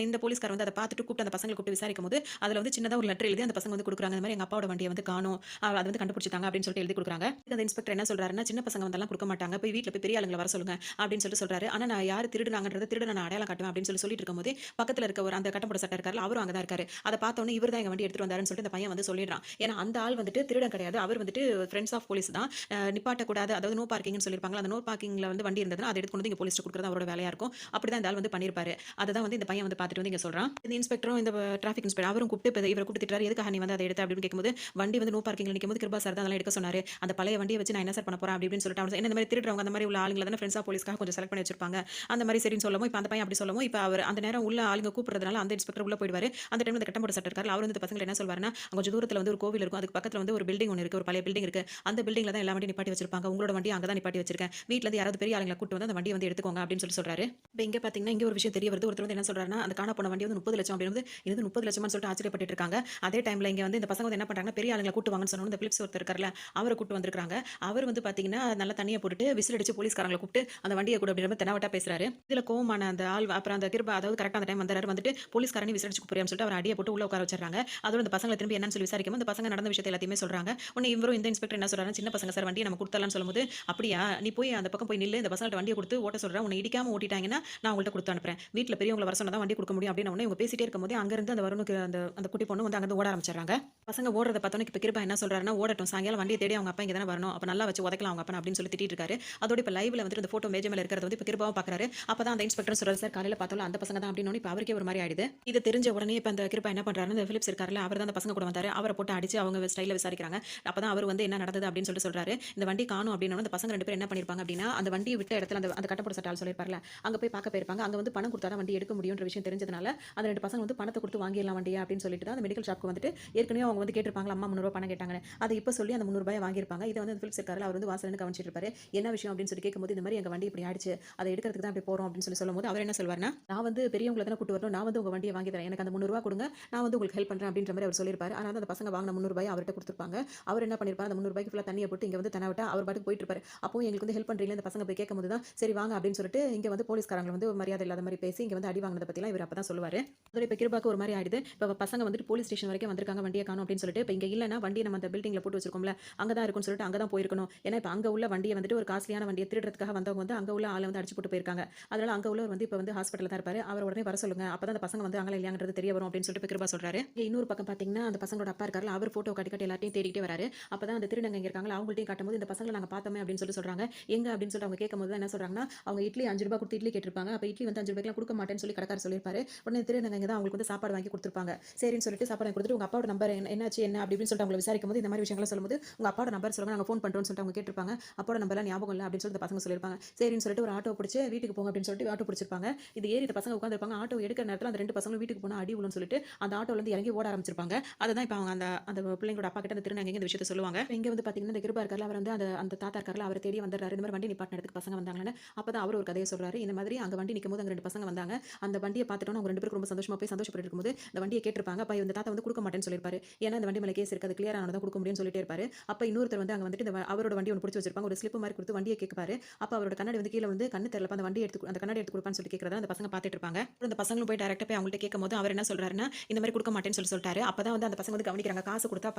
இந்த போலீஸ்காரர் வந்து அத பார்த்துட்டு கூப்பிட்டு அந்த பசங்கள கூப்பிட்டு விசாரிக்கும்போது, அதுல வந்து சின்னதா ஒரு லெட்டர் எழுதி அந்த பசங்க வந்து குடுக்குறாங்க. இந்த மாரி எங்க அப்பாவோட வண்டிய வந்து காணோம். அத வந்து கண்டுபிடிச்சுட்டாங்க அப்படின்னு சொல்லிட்டு எழுதி குடுக்குறாங்க. அந்த இன்ஸ்பெக்டர் என்ன சொல்றாருன்னா, சின்ன பசங்க வந்தெல்லாம் குடுக்க மாட்டாங்க. போய் வீட்ல போய் பெரிய ஆளுங்கள வர சொல்லுங்க அப்படின்னு சொல்றாரு. ஆனா நான் யாரு திருடுனாங்கன்றத திருடன நான் அடையாளம் காட்டுவேன் அப்படின்னு சொல்லிட்டு இருக்கும்போதே, பக்கத்துல இருக்க ஒரு அந்த கட்டம் போட்ட சட்டை இருக்கார்ல, அவரும் அங்க தான் இருக்காரு. அத பார்த்தோனே இவர் தான் எங்க வண்டி எடுத்துட்டு வந்தாருன்னு சொல்லிட்டு அந்த பையன் வந்து சொல்லிடுறான். ஏன்னா அந்த ஆள் வந்துட்டு திருடன் கிடையாது. அவர் வந்துட்டு ஃப்ரெண்ட்ஸ் ஆஃப் போலீஸ் தான். நிப்பாட்டக்கூடாது அதாவது நோ பார்க்கிங்ன்னு சொல்லியிருப்பாங்கல்ல. அந்த நோ பார்க்கிங்ல வந்து வண்டி இருந்ததுன்னா, அத எடுத்து கொண்டு வந்து இங்க போலீஸ்ட்ட குடுக்குறது அவரோட வேலையா இருக்கும். அப்படிதான் இந்த ஆள் வந்து பண்ணியிருப்பாரு. அததான் வந்து இந்த பையன் வந்து பார்த்துட்டு வந்து இங்க சொல்றான். இந்த இன்ஸ்பெக்டரும் இந்த டிராஃபிக் இன்ஸ்பெக்டர் அவரும் கூப்பிட்டு இப்ப இவர கூப்பிட்டு திட்டுறாரு. எதுக்காக நீ வந்து அத எடுத்த அப்படின்னு கேட்கும்போது, வண்டி வந்து நோ பார்க்கிங்ல நிக்கும்போது கிருபா சார் தான் அதெல்லாம் எடுக்க சொன்னாரு. அந்த பழைய வண்டிய வச்சு நான் என்ன சார் பண்ண போறேன் அப்படி இப்படின்னு சொல்லிட்டு அவன் என்ன இந்த மாதிரி திருடுறவங்க அந்த மாதிரி உள்ள ஆளுங்கள தானே ஃப்ரெண்ட்ஸ் ஆஃப் போலீஸ்க்காக கொஞ்சம் செலக்ட் பண்ணி வச்சிருப்பாங்க. அந்த மாதிரி சரின்னு சொல்லவும், இப்ப அந்த பையன் அப்படி சொல்லவும், இப்ப அவர் அந்த நேரம் உள்ள ஆளுங்க கூப்பிடுறதுனால அந்த இன்ஸ்பெக்டர் உள்ள போயிடுவாரு. அந்த டைம்ல இந்த கட்டம் போட்ட சட்டை இருக்கார்ல, அவர் வந்து இந்த பசங்கள என்ன சொல்வாருன்னா, அங்க கொஞ்சம் தூரத்துல வந்து ஒரு கோவில் இருக்கும். அதுக்கு பக்கத்துல வந்து ஒரு பில்டிங் ஒண்ணு இருக்கு. ஒரு பழைய பில்டிங் இருக்கு. அந்த பில்டிங்ல தான் எல்லா வண்டியும் நிப்பாட்டி வச்சிருப்பாங்க. உங்களோட வண்டிய அங்க தான் நிப்பாட்டி வச்சிருக்கேன். வீட்ல இருந்து யாராவது பெரிய ஆளுங்கள கூட்டிட்டு வந்து அந்த வண்டிய வந்து எடுத்துக்கோங்க அப்படின்னு சொல்றாரு. இப்ப இங்க பாத்தீங்கன்னா, இங்க ஒரு விஷயம் தெரிய வருது. ஒருத்தர் வந்து என்ன சொல்றாருன்னா, அந்த காணா போன வண்டி வந்து 30,00,000 அப்படின்னு வந்து, இது 30,00,000ன்னு சொல்லிட்டு ஆச்சரியப்பட்டுட்டு இருக்காங்க. அதே டைம்ல இங்க வந்து இந்த பசங்க வந்து என்ன பண்றாங்கன்னா, பெரிய ஆளுங்கள கூட்டு வாங்கன்னு சொன்னோனே இந்த பிலிப்ஸ் ஒருத்தர் இருக்கார்ல, அவர கூட்டு வந்திருக்காங்க. அவர் வந்து பாத்தீங்கன்னா, நல்லா தண்ணிய போட்டுட்டு விசில் அடிச்சு போலீஸ்காரங்கள கூப்பிட்டு அந்த வண்டிய குடு அப்படின்ற மாரி தெனாவட்டா பேசுறாரு. இதுல கோவமான அந்த ஆள் அப்புறம் அந்த கிருபா அதாவது கரெக்ட்டா அந்த டைம் வந்துறாரு. வந்துட்டு போலீஸ்காரனையும் விசில் அடிச்சு கூப்பிடுறியான்னு சொல்லிட்டு அவர அடிய போட்டு உள்ள உட்கார வச்சுடுறாங்க. அதோட அந்த பசங்கள திரும்பி என்னன்னு சொல்லி விசாரிக்கும்போது, இந்த பசங்க நடந்த விஷயத்த எல்லாத்தையுமே சொல்றாங்க. உடனே இவரும் இந்த இன்ஸ்பெக்டர் என்ன சொல்றாருன்னா, சின்ன பசங்க சார் வண்டிய நம்ம குடுத்துடலாம்னு சொல்லும்போது, அப்படியா நீ போய் அந்த பக்கம் போய் நில்லு. இந்த பசங்கள்ட்ட வண்டிய குடுத்து ஓட்ட சொல்றேன். உன்ன இடிக்காம ஓட்டிட்டாங்கன்னா, நான் உங்கள்ட்ட குடுத்து அனுப்புறேன். வீட்ல பெரியவங்கள வர சொன்னா தான் வண்டி குடுக்க முடியும் அப்படின்னு உடனே இவங்க பேசிட்டே இருக்கும்போதே அங்கிருந்து அந்த வருணுக்கு அந்த அந்த குட்டி பொண்ணு வந்து அங்கிருந்து ஓட ஆரம்பிச்சுடுறாங்க. பசங்க ஓடுறத பார்த்தோன்னே இப்ப கிருபா என்ன சொல்றாருன்னா, ஓடட்டும் சாயங்காலம் வண்டிய தேடி அவங்க அப்பா இங்க தானே வரணும். அப்ப நல்லா வச்சு உதைக்கலாம் அவங்க அப்பன அப்படின்னு சொல்லி திட்டிட்டு இருக்காரு. அதோட இப்ப லைவ்ல வந்துட்டு இந்த போட்டோ மேஜை மேல இருக்கிறத வந்து இப்ப கிருபாவும் பார்க்குறாரு. அப்பதான் அந்த இன்ஸ்பெக்டர் சொல்றாரு, சார் காலையில பார்த்தோம்ல அந்த பசங்க தான் அப்படின்னு இப்ப அவருக்கே ஒரு மாரி ஆயிடுது. இது தெரிஞ்ச உடனே இப்ப அந்த கிருபா என்ன பண்றாருன்னா, இந்த பிலிப்ஸ் இருக்கார்ல அவர் தான் அந்த பசங்க கூட வந்தாரு. அவர போட்டு அடிச்சு அவங்க ஸ்டைல்ல விசாரிக்கிறாங்க. அப்பதான் அவர் வந்து என்ன நடந்தது அப்படின்னு சொல்றாரு. இந்த வண்டி காணோம் அப்படின்னு அந்த பசங்க 2 பேரும் என்ன பண்ணிருப்பாங்க அப்படின்னா, அந்த வண்டிய விட்ட இடத்துல அந்த அந்த கட்டப்போட சட்ட ஆள் சொல்லிருப்பார்ல, அங்க போய் பார்க்க போயிருப்பாங்க. அங்க வந்து பணம் குடுத்தா தான் வண்டி எடுக்க முடியும்ன்ற விஷயம் தெரிஞ்சதுனால, அந்த 2 பசங்க வந்து பணத்த குடுத்து வாங்கிரலாம் வண்டிய அப்படின்னு சொல்லிட்டு தான் அந்த மெடிக்கல் ஷாப்க்கு வந்துட்டு ஏற்கனவே அவங்க வந்து கேட்டிருப்பாங்கல, அம்மா ரூ. 300 பணம் கேட்டாங்கன்னு. அத இப்ப சொல்லி அந்த ரூ. 300 வாங்கியிருப்பாங்க. இத வந்து பிலிப்ஸ் இருக்கார்ல அவர் வந்து வாசல்ல நின்னு கவனிச்சிட்டு இருப்பாரு. என்ன விஷயம் அப்படின்னு சொல்லி கேட்கும்போது, இந்த மாரி எங்க வண்டி இப்படி ஆயிடுச்சு. அத எடுக்கிறதுக்கு தான் அப்படி போறோம் அப்படின்னு சொல்லும்போது, அவர் என்ன சொல்வாருன்னா, நான் வந்து பெரியவங்கள தானே கூட்டு வரணும். நான் வந்து உங்க வண்டிய வாங்கி தரேன். எனக்கு அந்த ரூ. 300 குடுங்க. நான் வந்து உங்களுக்கு ஹெல்ப் பண்றேன் அப்படின்ற மாரி அவர் சொல்லியிருப்பாரு. ஆனா அந்த பசங்க வாங்குன ரூ. 300 அவர்ட்ட குடுத்துருப்பாங்க. அவர் என்ன பண்ணிருப்பாரு, அந்த ரூ. 300 ஃபுல்லா தண்ணிய போட்டு இங்க வந்து தெனாவட்டா அவர் பாட்டுக்கு போயிட்டு இருப்பாரு. அப்பவும் எங்களுக்கு வந்து ஹெல்ப் பண்றீங்களா இந்த பசங்க போய் கேட்கும்போது தான், சரி வாங்க அப்படின்னு சொல்லிட்டு இங்க வந்து போலீஸ்காரங்கள வந்து ஒரு மரியாதை இல்லாத மாரி பேசி இங்க வந்து அடி வாங்குனத பத்திலாம் இவர் அப்பதான் சொல்லுவாரு. அதோட இப்ப கிருபாக்கு ஒரு மாரி ஆயிடுது. இப்ப பசங்க வந்துட்டு போலீஸ் ஸ்டேஷன் வரைக்கும் வந்திருக்காங்க வண்டிய காணோம் அப்படின்னு சொல்லிட்டு, இப்ப இங்க இல்லன்னா வண்டிய நம்ம அந்த பில்டிங்ல போட்டு வச்சிருக்கோம்ல, அங்க தான் இருக்கும்னு சொல்லிட்டு அங்க தான் போயிருக்கணும். ஏன்னா இப்ப அங்க உள்ள வண்டிய வந்துட்டு ஒரு காஸ்ட்லியான வண்டிய திருடுறதுக்காக வந்தவங்க வந்து அங்க உள்ள ஆள வந்து அடிச்சு போட்டு போயிருக்காங்க. அதனால அங்க உள்ளவர் வந்து இப்ப வந்து ஹாஸ்பிட்டல்ல தான் இருப்பாரு. அவர உடனே வர சொல்லுங்க. அப்பதான் அந்த பசங்க வந்தாங்களா இல்லையாங்கிறது தெரிய வரும் அப்படின்னு சொல்லிட்டு இப்ப கிருபா சொல்றாரு. இங்க இன்னொரு பக்கம் பார்த்தீங்கன்னா, அந்த பசங்களோட அப்பா இருக்கார்ல, அவர் ஃபோட்டோ காட்டி காட்டி எல்லாத்தையும் தேடிட்டே வராரு. அப்பதான் அந்த திருடங்க இங்க இருக்காங்களா, அவங்கள்ட்டயும் காட்டும்போது இந்த பசங்கள நாங்க பார்த்தோமே அப்படின்னு சொல்லி சொல்றாங்க. எங்க அப்படின்னு சொல்லிட்டு அவங்க கேட்கும்போது தான் என்ன சொல்றாங்கன்னா, அவங்க இட்லி ரூ. 5 குடுத்து இட்லி கேட்டிருப்பாங்க. அப்ப இட்லி வந்து ரூ. 5க்குலாம் குடுக்க மாட்டேன்னு சொல்லி கடைக்காரர் சொல்லியிருப்பாரு. உடனே திருடங்க இங்க தான் அவங்களுக்கு வந்து சாப்பாடு வாங்கி குடுத்துருப்பாங்க. சரின்னு சொல்லிட்டு சாப்பாடு வாங்கி குடுத்துட்டு, உங்க அப்பாவோட நம்பர் என்னாச்சு என்ன அப்படி இப்படின்னு சொல்லிட்டு அவங்கள விசாரிக்கும்போது இந்த மாதிரி விஷயங்கள சொல்லும்போது, உங்க அப்பாவோட நம்பர் சொல்லுங்க நாங்க ஃபோன் பண்றோம்னு சொல்லிட்டு அவங்க கேட்டிருப்பாங்க. அப்பாவோட நம்பர்லாம் ஞாபகம் இல்ல அப்படின்னு சொல்லிட்டு இந்த பசங்க சொல்லியிருப்பாங்க. சரின்னு சொல்லிட்டு ஒரு ஆட்டோ பிடிச்சு வீட்டுக்கு போங்க அப்படின்னு சொல்லிட்டு ஆட்டோ பிடிச்சிருப்பாங்க. இது ஏறி இந்த பசங்க உட்கார்ந்திருப்பாங்க. ஆட்டோ எடுக்கிற நேரத்துல அந்த 2 பசங்களும் வீட்டுக்கு போனா அடி விழும்னு சொல்லிட்டு அந்த ஆட்டோல இருந்து இறங்கி ஓட ஆரம்பிச்சிருப்பாங்க. அததான் இப்ப அவங்க அந்த அந்த பிள்ளைங்களோட அப்பா கிட்ட அந்த திருநங்கைங்க இந்த விஷயத்த சொல்லுவாங்க. இங்க வந்து பாத்தீங்கன்னா, இந்த கிருபா இருக்கார்ல, அவர் வந்து அந்த அந்த தாத்தா இருக்கார்ல, அவர தேடி வந்துடுறாரு. இந்த மாதிரி வண்டி நிப்பாட்டின இடத்துக்கு பசங்க வந்தாங்கன்னு. அப்பதான் அவரு ஒரு கதைய சொல்றாரு. இந்த மாதிரி அங்க வண்டி நிக்கும்போது அங்க 2 பசங்க வந்தாங்க. அந்த வண்டிய பார்த்துட்டோனே அவங்க 2 பேரும் ரொம்ப சந்தோஷமா போய் சந்தோஷப்பட்டுட்டு இருக்கும்போது, இந்த வண்டிய கேட்டிருப்பாங்க. அப்ப இந்த தாத்தா வந்து குடுக்க மாட்டேன்னு சொல்லியிருப்பாரு. ஏன்னா இந்த வண்டி மேல கேஸ் இருக்கு. அது கிளியர் ஆனது தான் குடுக்க முடியும்னு சொல்லிட்டே இருப்பாரு. அப்ப இன்னொருத்தர் வந்து அங்க வந்துட்டு அவரோட வண்டி ஒண்ணு புடிச்சு வச்சிருப்பாங்க. ஒரு ஸ்லிப் மாரி குடுத்து வண்டிய கேட்பாரு. அப்ப அவரோட கண்ணாடி வந்து கீழ வந்து கண்ணு தெரியலப்பா அந்த வண்டிய எடுத்து அந்த கண்ணாடி எடுத்து குடுப்பான்னு சொல்லி கேட்கிறத அந்த பசங்க பார்த்துட்டு இருப்பாங்க. அப்புறம் அந்த பசங்களும் போய் டைரக்ட்டா போய் அவங்கள்ட்ட கேட்கும்போது அவர் என்ன சொல்றாருன்னா, இந்த மாரி குடுக்க மாட்டேன்னு சொல்லிட்டாரு. அப்பதான் வந்து அந்த பசங்க வந்து கவனிக்கிறாங்க. காசு குடுத்தா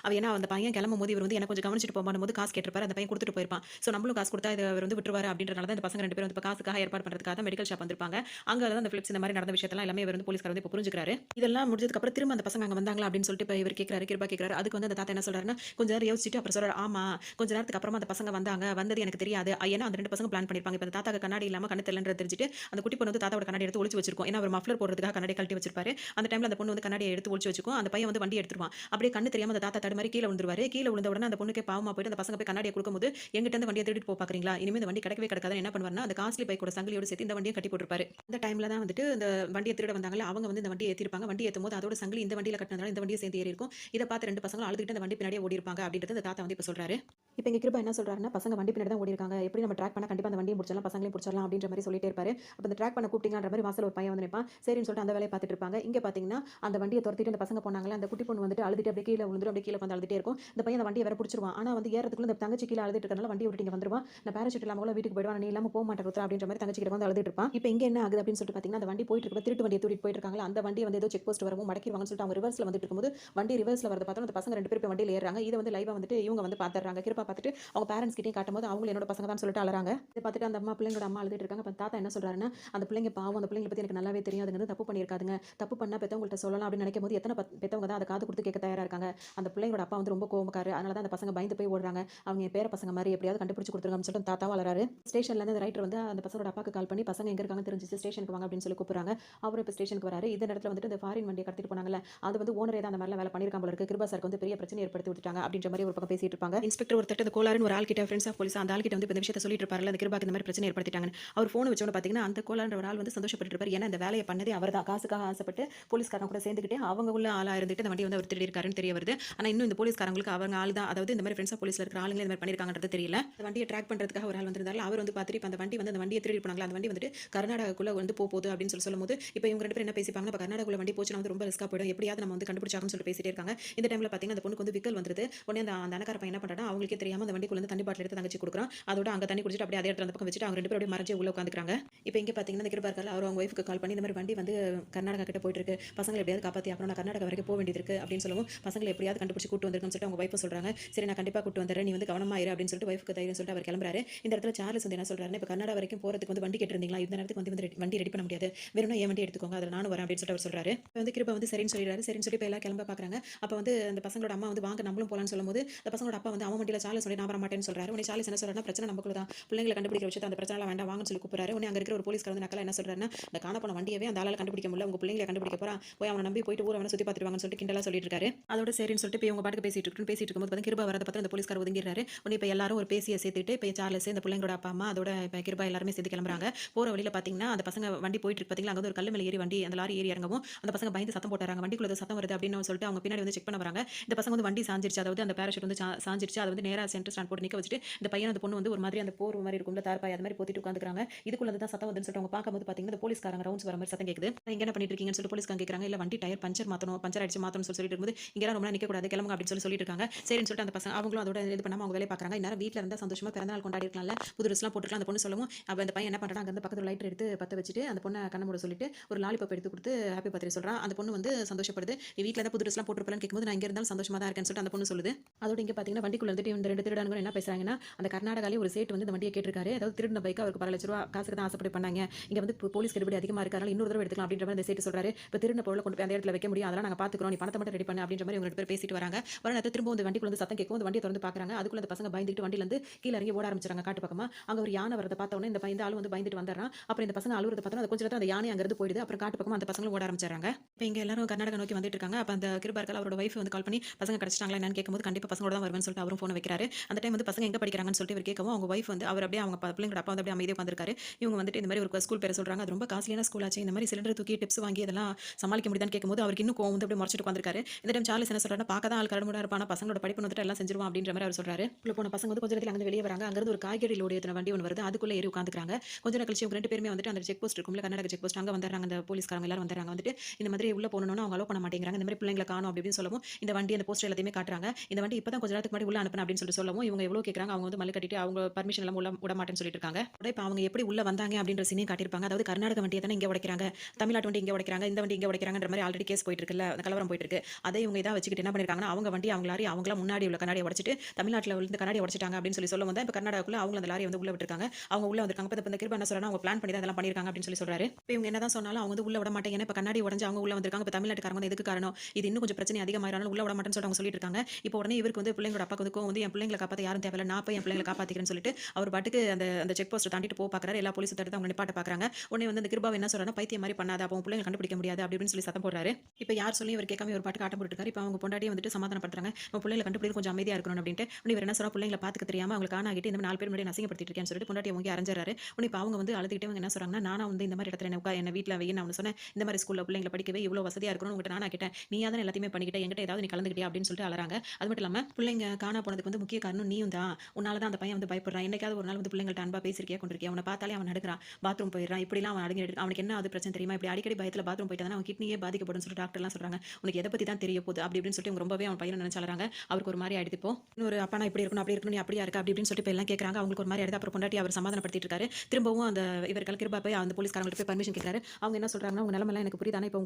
அவ ஏன்னா அந்த பையன் கிளம்பும்போது இவர் வந்து என்ன கொஞ்சம் கவனிச்சுட்டு போம்போது காசு கேட்டிருப்பாரு. அந்த பையன் குடுத்துட்டு போயிருப்பான். சோ நம்மளும் காசு குடுத்தா இத அவர் வந்து விட்டுருவாரு அப்படின்றனால தான் இந்த பசங்க 2 பேரும் வந்து இப்ப காசுக்காக ஏற்பாடு பண்றதுக்காக தான் மெடிக்கல் ஷாப் வந்திருப்பாங்க. அங்க தான் அந்த பிலிப்ஸ் இந்த மாரி நடந்த விஷயத்தெல்லாம் எல்லாமே இவர் வந்து போலீஸ்காரர் வந்து இப்ப புரிஞ்சுக்கிறாரு. இதெல்லாம் முடிஞ்சதுக்கு அப்புறம் திரும்ப அந்த பசங்க அங்க வந்தாங்களா அப்படின்னு சொல்லிட்டு இப்ப இவர் கேட்கிறாரு. கிருபா கேட்கிறாரு. அதுக்கு வந்து அந்த தாத்தா என்ன சொல்றாருன்னா, கொஞ்ச நேரம் யோசிச்சுட்டு அப்புறம் சொல்றாரு, ஆமா கொஞ்ச நேரத்துக்கு அப்புறமா அந்த பசங்க வந்தாங்க. வந்தது எனக்கு தெரியாது. ஏன்னா அந்த 2 பசங்க பிளான் பண்ணிருப்பாங்க. இப்ப அந்த தாத்தாக்கு கண்ணாடி இல்லாம கண்ணு தெரியலன்றது தெரிஞ்சுட்டு அந்த குட்டி பொண்ணு வந்து தாத்தாவோட கண்ணாடி எடுத்து ஒளிச்சு வச்சிருக்கும். ஏன்னா அவர் மஃப்ளர் போடுறதுக்காக கண்ணாடி கழட்டி வச்சிருப்பாரு. அந்த டைம்ல அந்த பொண்ணு வந்து கண்ணாடிய எடுத்து ஒளிச்சு வச்சுக்கும். அந்த பையன் வந்து வண்டி எடுத்துருவான். அப்படியே கண்ணு தெரியாம அந்த தாத்தா தடுமாறி கீழ விழுந்துருவாரு. கீழ விழுந்த உடனே அந்த பொண்ணுக்கே பாவமா போயிட்டு அந்த பசங்க போய் கண்ணாடிய குடுக்கும்போது, என்கிட்ட இருந்து வண்டிய திருடிட்டு பாக்குறீங்களா? இனிமே இந்த வண்டி கிடைக்கவே கிடைக்காதுன்னு என்ன பண்ணுவாருன்னா, அந்த காஸ்ட்லி பைக்கோட சங்கிலியோட சேர்த்து இந்த வண்டிய கட்டி போட்டுருப்பாரு. இந்த டைம்ல தான் வந்துட்டு இந்த வண்டிய திருட வந்தாங்கல்ல, அவங்க வந்து இந்த வண்டிய ஏத்திருப்பாங்க. வண்டி ஏத்தும்போது அதோட சங்கிலி இந்த வண்டியில கட்டினதால இந்த வண்டியும் சேர்ந்து ஏறியிருக்கும். இத பார்த்து 2 பசங்களும் அழுதுகிட்டு அந்த வண்டி பின்னாடியே ஓடியிருப்பாங்க அப்படின்றத அந்த தாத்தா வந்து இப்ப சொல்றாரு. இப்ப இங்க கிருபா என்ன சொல்றாருன்னா, பசங்க வண்டி பின்னாடி தான் ஓடியிருக்காங்க. எப்படி நம்ம ட்ராக் பண்ணா கண்டிப்பா அந்த வண்டிய புடிச்சிடலாம், பசங்களையும் புடிச்சிடலாம் அப்படின்ற மாரி சொல்லிட்டே இருப்பாரு. அப்ப அந்த ட்ராக் பண்ண கூப்பிட்டீங்களான்ற மாரி வாசல்ல ஒரு பையன் வந்து நிப்பான். சரின்னு சொல்லிட்டு அந்த வேலைய பார்த்துட்டு இருப்பாங்க. இங்க பார்த்தீங்கன்னா, அந்த வண்டிய தொரத்திட்டு அந்த பசங்க போனாங்கல்ல, அந்த குட்டி பொண்ணு வந்துட்டு அழுதுட்டு அப்படியே கீழ விழுந்துரும். அப்படியே கீழ உட்கார்ந்து அழுதுட்டே இருக்கும். இந்த பையன் அந்த வண்டிய வேற புடிச்சிருவான். ஆனா வந்து ஏறதுக்குள்ள இந்த தங்கச்சி கீழ அழுதுட்டு இருக்கறனால வண்டிய விட்டுட்டு இங்க வந்துருவான். நான் பாராசூட் இல்லாம கூட வீட்டுக்கு போயிடுவான். நீ இல்லாம போமாட்டேன் ருத்ரா அப்படின்ற மாரி தங்கச்சி கிட்ட வந்து அழுதுட்டு இருப்பான். இப்ப இங்க என்ன ஆகுது அப்படின்னு சொல்லிட்டு பார்த்தீங்கன்னா, அந்த வண்டி போயிட்டு இருக்கும்போது திருட்டு வண்டிய தூக்கிட்டு போயிட்டு இருக்காங்கல்ல, அந்த வண்டிய வந்து ஏதோ செக் போஸ்ட் வரவும் மடக்கிருவாங்கன்னு சொல்லிட்டு அவங்க ரிவர்ஸ்ல வந்துட்டு இருக்கும்போது, வண்டி ரிவர்ஸ்ல வரத பார்த்தோம் அந்த பசங்க 2 பேரும் இப்ப வண்டியில ஏறுறாங்க. இத வந்து லைவா வந்துட்டு இவங்க வந்து பார்த்துடுறாங்க. கிருபா பார்த்துட்டு அவங்க பேரண்ட்ஸ் கிட்டயும் காட்டும்போது அவங்களும் என்னோட பசங்க தான் சொல்லிட்டு அழறாங்க. இத பார்த்துட்டு அந்த அம்மா பிள்ளைங்களோட அம்மா அழுதுட்டு இருக்காங்க. அப்ப தாத்தா என்ன சொல்றாருன்னா, அந்த பிள்ளைங்க பாவம் அந்த பிள்ளைங்கள பத்தி எனக்கு நல்லாவே தெரியும். அதுங்க வந்து தப்பு பண்ணியிருக்காதுங்க. தப்பு பண்ணா பெத்தவங்கள்ட்ட சொல்லலாம் அப்படின்னு நினைக்கும்போது எத்தன பெத்தவங்க தான் அத காது குடுத்து கேட்க தயாரா இருக்காங்க. அந்த பிள்ளைங்களோட அப்பா வந்து ரொம்ப கோவக்காரரு. அதனால தான் அந்த பசங்க பயந்து போய் ஓடுறாங்க. அவங்க என் பேர பசங்க மாரி எப்படியாவது கண்டுபிடிச்சு குடுத்துருங்க அப்படின்னு சொல்லிட்டு தாத்தாவும் அழறாரு. ஸ்டேஷன்ல இருந்து அந்த ரைட்டர் வந்து அந்த பசங்களோட அப்பாக்கு கால் பண்ணி பசங்க எங்க இருக்காங்கன்னு தெரிஞ்சுச்சு ஸ்டேஷனுக்கு வாங்க அப்படின்னு சொல்லி கூப்பிடுறாங்க. அவரும் இப்ப ஸ்டேஷனுக்கு வராரு. இந்த நேரத்துல வந்துட்டு இந்த ஃபாரின் வண்டிய கடத்திட்டு போனாங்கல்ல, அது வந்து ஓனரே தான் அந்த மாரிலாம் வேலை பண்ணியிருக்கான் போல இருக்கு. கிருபா சாருக்கு வந்து பெரிய பிரச்சனை ஏற்படுத்தி விட்டுட்டாங்க அப்படின்ற மாரி ஒரு பக்கம் பேசிட்டு இருப்பாங்க. இன்ஸ்பெக்டர் ஒருத்தர் இந்த கோலாருன்னு ஒரு ஆள் கிட்ட ஃப்ரெண்ட்ஸ் ஆஃப் போலீஸ் அந்த ஆள் கிட்ட வந்து இந்த விஷயத்த சொல்லிட்டு இருப்பார்ல, அந்த கிருபாக்கு இந்த மாரி பிரச்சனை ஏற்படுத்திட்டாங்கன்னு. அவர் ஃபோன் வச்சோனே பார்த்தீங்கன்னா, அந்த கோலார்ன்ற ஒரு ஆள் வந்து சந்தோஷப்பட்டுட்டு இருப்பாரு. ஏன்னா இந்த வேலைய பண்ணதே அவர்தான். காசுக்காக ஆசைப்பட்டு போலீஸ்காரங்க கூட சேர்ந்துக்கிட்டு அவங்க உள்ள ஆளா இருந்துட்டு இந்த வண்டிய வந்து அவர் திருடி இருக்காருன்னு தெரிய வருது. ஆனா இன்னும் இந்த போலீஸ்காரங்களுக்கு அவங்க ஆள் தான் அதாவது இந்த மாரி ஃப்ரெண்ட்ஸ் ஆஃப் போலீஸ்ல இருக்கிற ஆளுங்களே இந்த மாரி பண்ணியிருக்காங்கன்றது தெரியல. அந்த வண்டிய ட்ராக் பண்றதுக்காக ஒரு ஆள் வந்திருந்தார்ல, அவர் வந்து பார்த்துட்டு இப்ப அந்த வண்டி வந்து அந்த வண்டிய திருடி போனாங்கல்ல, அந்த வண்டி வந்துட்டு கர்நாடகாக்குள்ள வந்து போகுது அப்படின்னு சொல்லும்போது, இப்ப இவங்க 2 பேரும் என்ன பேசிப்பாங்கன்னா, இப்ப கர்நாடகாக்குள்ள வண்டி போச்சுனா வந்து ரொம்ப ரிஸ்கா போயிடும். எப்படியாவது நம்ம வந்து கண்டுபிடிச்சாகணும்னு சொல்லிட்டு பேசிட்டே இருக்காங்க. இந்த டைம்ல பார்த்தீங்கன்னா, அந்த பொண்ணுக்கு வந்து விக்கல் வந்துருது. உடனே அந்த அண்ணக்கார பையன் என்ன பண்றான்னா, அவங்களுக்கே தெரியாம அந்த வண்டிக்குள்ள இருந்து தண்ணி பாட்டில் எடுத்து தங்கச்சி குடுக்குறான். அதோட அங்க தண்ணி குடிச்சிட்டு அப்படியே அதே இடத்துல அந்த பக்கம் வச்சுட்டு அவங்க 2 பேரும் அப்படியே மறைஞ்சு உள்ள உட்காந்துக்கிறாங்க. இப்ப இங்க பார்த்தீங்கன்னா, இந்த கிருபா இருக்கார்ல, அவரு அவங்க ஒய்ஃப்க்கு கால் பண்ணி இந்த மாரி வண்டி வந்து கர்நாடகா கிட்ட போயிட்டு இருக்கு. பசங்கள எப்படியாவது காப்பாத்தி ஆகணும். நான் கர்நாடகா வரைக்கும் வேண்டியது இருக்கு அப்படின்னு சொல்லவும், பசங்கள எப்படியாவது கண்டுபிடிச்சு கூட்டு வந்திருக்கணும்னு சொல்லிட்டு அவங்க ஒய்ஃப் சொல்றாங்க. சரி நான் கண்டிப்பா கூட்டு வந்துறேன். நீ வந்து கவனமா இரு அப்படின்னு சொல்லிட்டு ஒய்ஃப்க்கு தைரியம் சொல்லிட்டு அவர் கிளம்புறாரு. இந்த இடத்துல சார்லஸ் வந்து என்ன சொல்றாருன்னா, இப்ப கர்நாடகா வரைக்கும் போறதுக்கு வந்து வண்டி கேட்டிருந்தீங்களா? இந்த நேரத்துக்கு வந்து வண்டி ரெடி பண்ண முடியாது. வேணும்னா என் வண்டி எடுத்துக்கோங்க. அதுல நானும் வரேன் அப்படின்னு சொல்லிட்டு அவர் சொல்றாரு. இப்ப வந்து கிருபா வந்து சரின்னு சொல்லிடுறாரு. சரின்னு சொல்லி இப்ப எல்லாம் கிளம்ப பார்க்குறாங்க. அப்ப வந்து அந்த பசங்களோட அம்மா வந்து வாங்க நம்மளும் போலாம்னு சொல்லும்போது, அந்த பசங்களோட அப்பா வந்து அவன் வண்டியில சார்லஸ் சொல்லி நான் வரமாட்டேன்னு சொல்றாரு. உடனே சார்லஸ் என்ன சொல்றாருன்னா, பிரச்சனை நமக்குள்ள தான். பிள்ளைங்கள கண்டுபிடிக்கிற விஷயத்த அந்த பிரச்சனை வேண்டாம் வாங்கன்னு சொல்லி கூப்பிடுறாரு. உடனே அங்க இருக்கிற ஒரு போலீஸ்காரர் வந்து நக்கலா என்ன சொல்றாருன்னா, இந்த காண போன வண்டியவே அந்த ஆளால கண்டுபிடிக்க முடியல. உங்க பிள்ளைங்கள கண்டுபிடிக்க போறான். போய் அவன நம்பி போயிட்டு ஊர வேணா சுத்தி பார்த்துட்டு வாங்கன்னு சொல்லிட்டு கிண்டலா சொல்லிட்டு இருக்காரு. அதோட சரின்னு சொல்லிட்டு இப்ப இவங்க பாட்டுக்கு பேசிட்டு இருக்கும்போது பார்த்தா கிருபா வரத பார்த்து அந்த போலீஸ்காரர் ஒதுங்கிடுறாரு. உடனே இப்ப எல்லாரும் ஒரு பேசிய சேர்த்துட்டு இப்ப சார்லஸ் இந்த பிள்ளைங்களோட அப்பா அம்மா அதோட இப்ப கிருபா எல்லாருமே சேர்ந்து கிளம்புறாங்க. போற வழியில பார்த்தீங்கன்னா, அந்த பசங்க வண்டி போயிட்டு இருக்கு பார்த்தீங்களா, அங்க வந்து ஒரு கல்லு மேல ஏறி வண்டி அந்த லாரி ஏறி இறங்கவும் அந்த பசங்க பயந்து சத்தம் போட்டுறாங்க. வண்டிக்குள்ள ஏதோ சத்தம் வருது அப்படின்னு சொல்லிட்டு அவங்க பின்னாடி வந்து செக் பண்ண வராங்க. இந்த பசங்க வந்து வண்டி சாஞ்சிருச்சு. அதாவது அந்த பாராசூட் வந்து சாஞ்சிருச்சு. அத வந்து நேரா சென்டர் ஸ்டாண்ட் போட்டு நிக்க வச்சுட்டு இந்த பையன் அந்த பொண்ணு வந்து ஒரு மாதிரி அந்த போர்வ மாரி இருக்கும்ல தார்பாய் அது மாரி போத்திட்டு உட்கார்ந்துக்கிறாங்க. இதுக்குள்ள தான் சத்தம் வருதுன்னு சொல்லிட்டு அவங்க பார்க்கும்போது பார்த்தீங்கன்னா, இந்த போலீஸ்காரங்க ரவுண்ட்ஸ் வர மாரி சத்தம் கேக்குது. நீங்க என்ன பண்ணிட்டு இருக்கீங்கன்னு சொல்லிட்டு போலீஸ்காரங்க கேக்குறாங்க. இல்ல வண்டி டயர் பஞ்சர் மாத்தணும். பஞ்சர் ஆயிடுச்சு மாத்தணும்னு சொல்லிட்டு இருக்கும்போது இங்கலாம் ரொம்ப நேரம் நிக்க கூடாது. கிளம்புங்க அப்படின்னு சொல்லிட்டு இருக்காங்க. சரின்னு சொல்லிட்டு அந்த பசங்க அவங்களும் அதோட இது பண்ணாம அவங்க வேலைய பார்க்குறாங்க. இந்நேரம் வீட்ல இருந்தா சந்தோஷமா பிறந்த நாள் கொண்டாடி இருக்கலாம்ல. புது ட்ரெஸ்லாம் போட்டுருக்கலாம். அந்த பொண்ணு சொல்லவும் அப்ப அந்த பையன் என்ன பண்றான் அங்க இருந்து பக்கத்துல லைட்டர் எடுத்து பத்த வச்சுட்டு அந்த பொண்ண கண்ண மூட சொல்லிட்டு ஒரு லாலிபாப் எடுத்து குடுத்து ஹேப்பி பர்த்டே சொல்றான். அந்த பொண்ணு வந்து சந்தோஷப்படுது. நீ வீட்ல தான் புது ட்ரெஸ்லாம் போட்டுருப்பலன்னு கேட்கும்போது நான் இங்க இருந்தாலும் சந்தோஷமா தான் இருக்கேன்னு சொல்லிட்டு அந்த பொண்ணு சொல்லுது. அதோட இங்க பார்த்தீங்கன்னா வண்டிக்குள்ள இருந்துட்டு இந்த 2 திருடனுங்க என்ன பேசுறாங்கன்னா, அந்த கர்நாடகாலயே ஒரு சேட்டு வந்து இந்த வண்டிய கேட்டிருக்காரு. ஏதோ அதாவது திருடின பைக் அவருக்கு ரூ. 12,00,000 காசுக்கு தான் ஆசைப்பட்டு பண்ணாங்க. இங்க வந்து போலீஸ் கெடுபிடி அதிகமா இருக்கு. அதனால இன்னொரு தடவை எடுத்துக்கலாம் அப்படின்ற மாதிரி அந்த சேட்டு சொல்றாரு. இப்ப திருடின பொருளை கொண்டு போய் அந்த இடத்துல வைக்க முடியும். அதெல்லாம் நாங்க பாத்துக்கிறோம். நீ பணத்தை மட்டும் ரெடி பண்ணு அப்படின்ற மாதிரி இவங்க 2 பேரும் பேசிட்டு வராங்க. வர நேரத்துல திரும்ப வந்து வண்டிக்குள்ள வந்து சத்தம் கேட்கும். அந்த வண்டியை திறந்து பாக்குறாங்க. அதுக்குள்ள அந்த பசங்க பயந்துட்டு வண்டியில இருந்து கீழ இறங்கி ஓட ஆரம்பிச்சாங்க காட்டு பக்கமா. அங்க ஒரு யானை வரத பார்த்த உடனே இந்த ஆளு வந்து பயந்துட்டு வந்துடுறான். அப்புறம் இந்த பசங்க அழுவுறத பார்த்தா அது கொஞ்ச நேரத்துல அந்த யானை அங்க இருந்து போயிடுது. அப்புறம் காட்டு பக்கமா அந்த பசங்களும் ஓட ஆரம்பிச்சாங்க. இப்ப இங்க எல்லாரும் கர்நாடகா நோக்கி வந்துட்டு இருக்காங்க. அப்ப அந்த கிருபா இருக்கால அவரோட வைஃப் வந்து கால் பண்ணி பசங்க கிடைச்சிட்டாங்களா என்னன்னு கேட்கும்போது கண்டிப்பா பசங்களோட தான் வருவேன்னு சொல்லிட்டு அவரும் போன் வைக்கிறாரு. அந்த டைம் வந்து பசங்க எங்க படிக்கிறாங்கன்னு சொல்லிட்டு இவர் கேட்கவும் அவங்க வைஃப் வந்து அவர் அப்படியே அவங்க பிள்ளைங்களோட அப்பா வந்து அப்படியே அமைதியா உட்கார்ந்திருக்காரு. இவங்க வந்துட்டு இந்த மாதிரி ஒரு ஸ்கூல் பேரை சொல்றாங்க. அது ரொம்ப காஸ்ட்லியான ஸ்கூல் ஆச்சு. இந்த மாதிரி சிலிண்டர் தூக்கி டிப்ஸ் வாங்கி இதெல்லாம் சமாளிக்க முடியுதான்னு கேட்கும்போது அவருக்கு இன்னும் கோவம் வந்து அப்படியே முறைச்சிட்டு உட்கார்ந்திருக்காரு. இந்த டைம் சார்லஸ் என்ன சொல்றாருன்னா பார்க்க தான் ஆள் கரடுமுரடா இருப்பானா பசங்களோட படிப்பு வந்துட்டு எல்லாம் செஞ்சிருவான் அப்படின்ற மாதிரி அவர் சொல்றாரு. உள்ள போன பசங்க வந்து கொஞ்ச நேரத்துல அங்க வெளியே வராங்க. அங்க இருந்து ஒரு காய்கறி லோடு ஏத்துன வண்டி ஒன்று வருது. அதுக்குள்ள ஏறி உட்கார்ந்துக்கிறாங்க. கொஞ்ச நேரம் கழிச்சு இவங்க 2 பேருமே வந்துட்டு அந்த செக் போஸ்ட் இருக்கும்ல கர்நாடக செக் போஸ்ட் அங்க வந்துடுறாங்க. அந்த போலீஸ்காரங்க எல்லாரும் வந்துடுறாங்க. வந்துட்டு இந்த மாதிரி உள்ள போகணும்னு அவங்க அலோ பண்ண மாட்டேங்கிறாங்க. இந்த மாதிரி பிள்ளைங்களை காணோம் அப்படின்னு சொல்லவும் இந்த வண்டி அந்த போஸ்டர் எல்லாத்தையுமே காட்டுறாங்க. இந்த வண்டி இப்பதான் கொஞ்ச நேரத்துக்கு முன்னாடி உள்ள அனுப்புன அப்படின்னு சொல்லிட்டு சொல்லவும் இவங்க எவ்வளவு கேட்கறாங்க. அவங்க வந்து மல்லு கட்டிட்டு அவங்க பர்மிஷன் எல்லாம் உள்ள விட மாட்டேன்னு சொல்லிட்டு இருக்காங்க. இப்ப அவங்க எப்படி உள்ள வந்தாங்க அப்படின்ற சீனையும் காட்டியிருப்பாங்க. அதாவது கர்நாடக வண்டியை தானே இங்க உடைக்கிறாங்க, தமிழ்நாட்டு வண்டி இங்க உடைக்கிறாங்க, இந்த வண்டி இங்க உடைக்கிறாங்கன்ற மாதிரி ஆல்ரெடி கேஸ் போயிட்டு இருக்குல்ல, அந்த கலவரம் போயிட்டு இருக்கு. அதை இவங்க இதை வச்சுக்கிட்டு என்ன பண்ணிருக்காங்கன்னா அவங்க வண்டி அவங்க லாரி அவங்கள முன்னாடி உள்ள கண்ணாடியை உடைச்சிட்டு தமிழ்நாட்டில் உள்ள கண்ணாடியை உடைச்சிட்டாங்க அப்படின்னு சொல்லி சொல்ல வந்தா இப்ப கர்நாடகாக்குள்ள அவங்க அந்த லாரியை வந்து உள்ள விட்டுருக்காங்க. அவங்க உள்ள வந்திருக்காங்க. இப்ப இந்த கிருபா என்ன சொல்றாங்க அவங்க பிளான் பண்ணி தான் அதெல்லாம் பண்ணிருக்காங்க அப்படின்னு சொல்லி சொல்றாரு. இப்ப இவங்க என்னதான் சொன்னாலும் அவங்க வந்து உள்ள விட மாட்டாங்க. இப்ப கண்ணாடி உடைஞ்சு அவங்க உள்ள வந்திருக்காங்க. இப்ப தமிழ்நாட்டுக்காரங்க வந்து எதுக்கு காரணம் இது இன்னும் கொஞ்சம் பிரச்சனை அதிகமாயிரானாலும் உள்ள விட மாட்டேன்னு சொல்லிட்டு அவங்க சொல்லிட்டு இருக்காங்க. இப்போ உடனே இவருக்கு வந்து பிள்ளைங்களோட அப்பாக்கு வந்து என் பிள்ளைங்களை காப்பாற்ற யாரும் தேவையில்ல நான் போய் என் பிள்ளைங்களை காப்பாத்திக்கிறேன்னு சொல்லிட்டு அவர் பாட்டுக்கு அந்த செக் போஸ்ட் தாண்டிட்டு போக பாக்குறாரு. எல்லா போலீஸ் தடுத்து அவங்க நிப்பாட்ட பாக்குறாங்க. உடனே வந்து அந்த கிருபாவை என்ன சொல்றாங்க பைத்தியம் மாதிரி பண்ணாத அப்போ பிள்ளைங்க கண்டுபிடிக்க முடியாது அப்படின்னு சொல்லி சத்தம் போடுறாரு. இப்போ யார் சொல்லி இவர் கேட்காம ஒரு பாட்டு ஆட்டம் போட்டுருக்காரு. இப்போ அவங்க பொண்டாட்டியை வந்துட்டு சமாதானப்படுத்துறாங்க. நம்ம பிள்ளைங்களை கண்டுபிடிக்க கொஞ்சம் அமைதியா இருக்கணும் அப்படின்ட்டு இவர் என்ன சொல்றா பிள்ளைங்களை பாத்துக்க தெரியாம அவங்களுக்கு ஆனாகிட்டு இந்த 4 பேர் முன்னாடி அசிங்கப்படுத்திட்டு இருக்கேன்னு சொல்லிட்டு பொண்டாட்டி அவங்க அரைஞ்சாரு. இப்போ அவங்க வந்து அழுதுகிட்டே அவங்க என்ன சொல்றாங்கன்னா நானா வந்து இந்த மாதிரி இடத்துல என்ன வீட்டில் வைய நான் சொன்னேன் இந்த மாதிரி ஸ்கூல்ல பிள்ளைங்களை படிக்கவே இவ்வளவு வசதியா இருக்கணும் உங்ககிட்ட நானா கேட்டேன் நீ தான் எல்லாத்தையுமே பண்ணிக்கிட்ட என்கிட்ட ஏதாவது நீ கலந்துக்கிட்டே அப்படின்னு சொல்லிட்டு அலறாங்க. அது மட்டும் இல்லாம பிள்ளைங்க காணா போனதுக்கு வந்து முக்கிய காரணம் நீயும் தான். உன்னால தான் அந்த பையன் வந்து பயப்படுறான். என்னைக்காவது ஒரு நாள் வந்து பிள்ளைங்கள்ட்ட அன்பா பேசிருக்கியா கொண்டிருக்கியா அவனை பார்த்தாலே அவன் நடக்கிறான் பாத்ரூம் போயிடுறான் இப்படிலாம் அவன் அடங்கி அவனுக்கு என்ன அது பிரச்சனை தெரியுமா இப்படி அடிக்கடி பயத்துல பாத்ரூம் போயிட்டாதான் அவன் கிட்னியே பாதிக்கப்படும் சொல்லிட்டு டாக்டர் எல்லாம் சொல்றாங்க. உனக்கு எதை பத்தி தான் தெரிய போகுது அப்படி இப்படின்னு சொல்லிட்டு ரொம்பவே அவன் பையனை நினைச்சாங்க. அவருக்கு ஒரு மாதிரி ஆயிடுது. இப்போ இன்னொரு அப்பா நான் இப்படி இருக்கணும் அப்படி இருக்கணும் நீ அப்படியா இருக்கு அப்படி இப்படின்னு சொல்லிட்டு எல்லாம் கேட்கறாங்க. அவங்களுக்கு ஒரு மாதிரி ஆயிடுது. அப்புறம் பொண்டாட்டி அவர் சமாதானப்படுத்திட்டு இருக்காரு. திரும்பவும் அந்த இவர்கள் கிருபா போய் அந்த போலீஸ்காரங்களுக்கு போய் பர்மிஷன் கேட்கறாரு. அவங்க என்ன சொல்றாங்கன்னா உங்க நிலைமை எனக்கு புரியுதானே இப்போ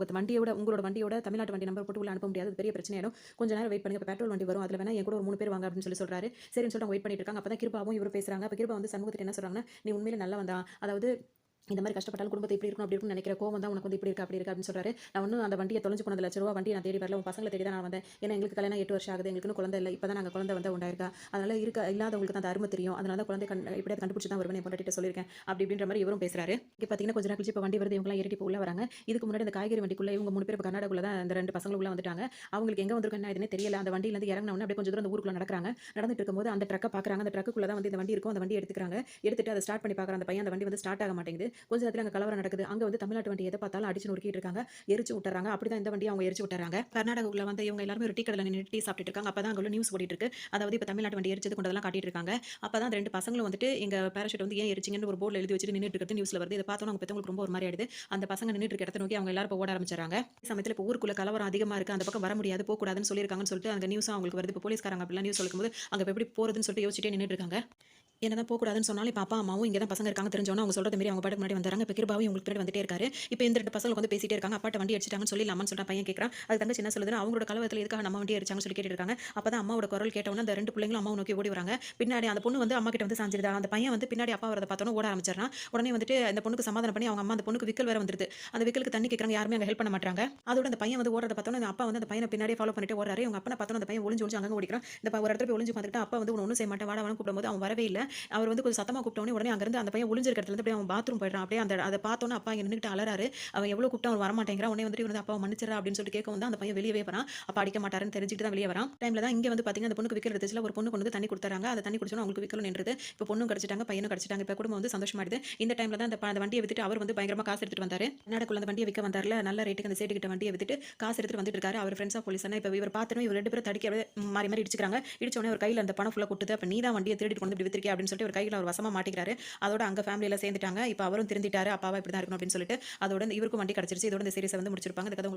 உங்களோட வண்டியோட தமிழ்நாட்டு வண்டி நம்பர் போட்டு உள்ள அனுப்ப முடியாது பெரிய பிரச்சனை ஆயிடும் கொஞ்ச நேரம் வெயிட் பண்ணுங்க பெட்ரோல் வண்டி வரும் அதுல வேணா என் கூட ஒரு 3 பேர் வாங்க அப்படின்னு சொல்றாரு. சரின்னு சொல்லிட்டு வெயிட் பண்ணிட்டு இருக்காங்க. அப்பதான் கிருபாவும் இவர் பேசுறாங்க. அப்ப கிருபா வந்து சண்முகத்திட்ட என்ன சொல்றாங்கன்னா நீ உண்மையிலே நல்லவன் தான் அதாவது இந்த மாதிரி கஷ்டப்பட்டாலும் குடும்பத்தை இப்படி இருக்கணும் அப்படி இருக்கும்னு நினைக்கிற கோவம் தான் உனக்கு வந்து இப்படி இருக்கு அப்படி இருக்கு அப்படின்னு சொல்றாரு. நான் ஒன்றும் அந்த வண்டியை தொலைஞ்சு போனது ₹1,00,000 வண்டியை நான் தேடி வரல உன் பசங்களை தேடி தான் நான் வந்தேன். ஏன்னா எங்களுக்கு கல்யாணம் 8 வருஷம் ஆகுது எங்களுக்கு குழந்தை இல்லை இப்பதான் நாங்கள் குழந்தை வந்து உண்டாயிருக்கா அதனால இல்லாதவங்களுக்கு தான் அந்த அருமை தெரியும் அதனால தான் குழந்தை இப்படியே கண்டுபிடிச்சு தான் வருவேன் பொண்டாட்டிட்ட சொல்லியிருக்கேன் அப்படி இப்படின்ற மாதிரி இவரும் பேசுறாரு. இப்போ பார்த்தீங்கன்னா கொஞ்ச நேரம் கழிச்சு இப்போ வண்டி வருது இவங்களாம் ஏறிட்டு உள்ள வராங்க. இதுக்கு முன்னாடி அந்த காய்கறி வண்டிக்குள்ள இவங்க 3 பேர் இப்போ கர்நாடகாவில் தான் அந்த 2 பசங்களும் உள்ள வந்துட்டாங்க. அவங்களுக்கு எங்க வந்திருக்கும் என்ன இதுன்னு தெரியல. அந்த வண்டியில இருந்து இறங்கினவொடனே அப்படியே கொஞ்சம் தூரம் அந்த ஊருக்குள்ள நடக்கிறாங்க. நடந்துட்டு இருக்கும்போது அந்த ட்ரக்கை பார்க்குறாங்க. அந்த ட்ரக்குள்ள தான் வந்து இந்த வண்டி இருக்கும். அந்த வண்டி எடுத்துக்கிறாங்க. எடுத்துட்டு அதை ஸ்டார்ட் பண்ணி பார்க்குற அந்த பையன் அந்த வண்டி வந்து ஸ்டார்ட் ஆக மாட்டேங்குது. கொஞ்ச நேரத்தில் அங்கே கலவரம் நடக்குது. அங்க வந்து தமிழ்நாட்டு வண்டி எதை பார்த்தாலும் அடிச்சு நொறுக்கிட்டு இருக்காங்க. எரிச்சு விட்டுறாங்க. அப்படிதான் இந்த வண்டியை அவங்க எரிச்சு விட்டுறாங்க. கர்நாடகாவுல வந்து இவங்க எல்லாரும் ஒரு டீ கடையில் நின்று டீ சாப்பிட்டு இருக்காங்க. அப்பதான் அங்க உள்ள நியூஸ் ஓடிட்டு இருக்கு. அதாவது இப்ப தமிழ்நாட்டு வண்டி எரிச்சது கொண்டதெல்லாம் காட்டிட்டு இருக்காங்க. அப்பதான் அந்த 2 பசங்களும் வந்துட்டு எங்க பேராஷூட் வந்து ஏன் எரிச்சிங்கன்னு ஒரு போர்டில் எழுதி வச்சுட்டு நின்னுட்டு இருக்கிறது நியூஸ்ல வருது. இதை பார்த்தோம் அவங்க பெத்தவங்களுக்கு ரொம்ப ஒரு மாதிரி ஆயிடுது. அந்த பசங்க நின்னுட்டு இருக்க இடத்த நோக்கி அவங்க எல்லாரும் ஓட ஆரம்பிச்சாங்க. சமயத்தில் இப்போ ஊருக்குள்ள கலவரம் அதிகமா இருக்கு. அந்த பக்கம் வர முடியாது போக கூடாதுன்னு சொல்லியிருக்காங்கன்னு சொல்லிட்டு அந்த நியூஸ் அவங்களுக்கு வருது. இப்போ போலீஸ்காரங்க அப்படிலாம் நியூஸ் சொல்லும்போது அங்க எப்படி போறதுன்னு சொல்லிட்டு யோசிச்சுட்டே நின்னுட்டு இருக்காங்க. என்னதான் போகக்கூடாதுன்னு சொன்னாலும் இப்போ அப்பா அம்மாவும் இங்கே தான் பசங்க இருக்காங்க தெரிஞ்சோன்னா அவங்க சொல்கிறது மாரி அவங்க பாட்டுக்கு முன்னாடி வந்துறாங்க. இப்போ கிருபாவும் உங்களுக்கு பின்னாடி வந்துட்டே இருக்காரு. இப்போ இந்த 2 பசங்க வந்து பேசிட்டே இருக்காங்க. அப்பாட்ட வண்டி அடிச்சிட்டாங்கன்னு சொல்லிடலாமான்னு சொல்லிட்டு பையன் கேட்குறான். அது தங்கச்சி என்ன சொல்லுதுன்னா அவங்களோட கலவரத்தில் எதுக்காக நம்ம வண்டி அடிச்சாங்கன்னு சொல்லி கேட்டுட்டு இருக்காங்க. அப்போ தான் அம்மாவோட குரல் கேட்டவொன்னே அந்த 2 பிள்ளைங்களும் அம்மாவை நோக்கி ஓடி வராங்க. பின்னாடி அந்த பொண்ணு வந்து அம்மா கிட்ட வந்து சாஞ்சிருதா. அந்த பையன் வந்து பின்னாடி அப்பா வரதை பார்த்தோன்னு ஓட ஆரம்பிச்சிடறான். உடனே வந்துட்டு அந்த பொண்ணுக்கு சமாதானம் பண்ணி அவங்க அம்மா அந்த பொண்ணுக்கு விக்கல் வேற வந்துருது. அந்த விக்கலுக்கு தண்ணி கேட்குறாங்க. யாருமே அங்கே ஹெல்ப் பண்ண மாட்டாங்க. அதோட அந்த பையன் வந்து ஓடுறத பார்த்தோன்னு அப்பா வந்து அந்த பையனை பின்னாடியே ஃபாலோ பண்ணிட்டு ஓடுறாரு. அவங்க அப்பா பார்த்தோன்னு அந்த பையன் ஒளிஞ்சு அங்கே ஓடிக்கிறான். இந்த ஒரு இடத்துல போய் ஒளிஞ்சு பார்த்துட்டு அப்பா வந்து ஒன்றும் செய்ய மாட்டேன் வாடா வாடா கூப்பிடும்போது அவன் வரவே இல்லை. அவர் வந்து கொஞ்சம் சத்தமாக கூப்பிட்டோன்னே உடனே அங்கே அந்த பையன் ஒளிஞ்சிருக்க இடத்துல அப்படியே அவன் பாத்ரூம் போயிடுறான். அப்படியே அதை பார்த்தோன்னா அப்பா இங்கே நின்றுட்டு அலறாரு. அவன் எவ்வளோ கூப்பிட்டா அவன் வரமாட்டேங்கிறான். உடனே வந்துட்டு இவன் அப்பா மன்னிச்சிடறா அப்படின்னு சொல்லிட்டு கேட்க வந்து அந்த பையன் வெளியவே வரான். அப்பா அடிக்க மாட்டாருன்னு தெரிஞ்சுட்டு தான் வெளியே வரான். டைம்ல தான் இங்கே வந்து பார்த்தீங்கன்னா அந்த பொண்ணுக்கு விக்கல் எடுத்துச்சுல ஒரு பொண்ணு கொண்டு வந்து தண்ணி கொடுத்தாங்க. அந்த தண்ணி குடிச்சோன்னா அவங்களுக்கு விக்கலும் நின்றுது. இப்போ பொண்ணும் கிடச்சிட்டாங்க பையனும் கிடச்சிட்டாங்க. இப்போ குடும்பம் வந்து சந்தோஷமாயிடுது. இந்த டைம்ல தான் அந்த வண்டியை வித்துட்டு அவர் வந்து பயங்கரமாக காசு எடுத்துட்டு வந்தாரு. கர்நாடகாக்குள்ள அந்த வண்டியை விற்க வந்தார்ல நல்ல ரேட்டுக்கு அந்த சேட்டு கிட்ட வண்டியை வித்துட்டு காசு எடுத்துட்டு வந்துட்டு இருக்காரு. அவர் ஃப்ரெண்ட்ஸ் ஆஃப் போலீஸ் இப்போ இவர் பார்த்தோம் இவர் 2 பேரும் தடிக்க மாறி மாறி இடிச்சுக்கிறாங்க. இடிச்சோடனே ஒரு கையில் அந்த பணம் ஃபுல்லாக கொட்டுது. அப்போ நீ தான் வண்டியை திருடிட்டு கொண்டு இப்படி வித்திருக்கே அப்படின்னு சொல்லிட்டு ஒரு கையில் அவர் வசமாக மாட்டிக்கிறாரு. அதோட அங்கே ஃபேமிலியில சேர்ந்துட்டாங்க. இப்போ அவரும் திருந்திட்டாரு. அப்பாவா இப்படி தான் இருக்கணும் அப்படின்னு சொல்லிட்டு அதோட இவருக்கும் வண்டி கிடைச்சிருச்சு. இதோட இந்த சீரிஸை வந்து முடிச்சிருப்பாங்க. இந்த கதை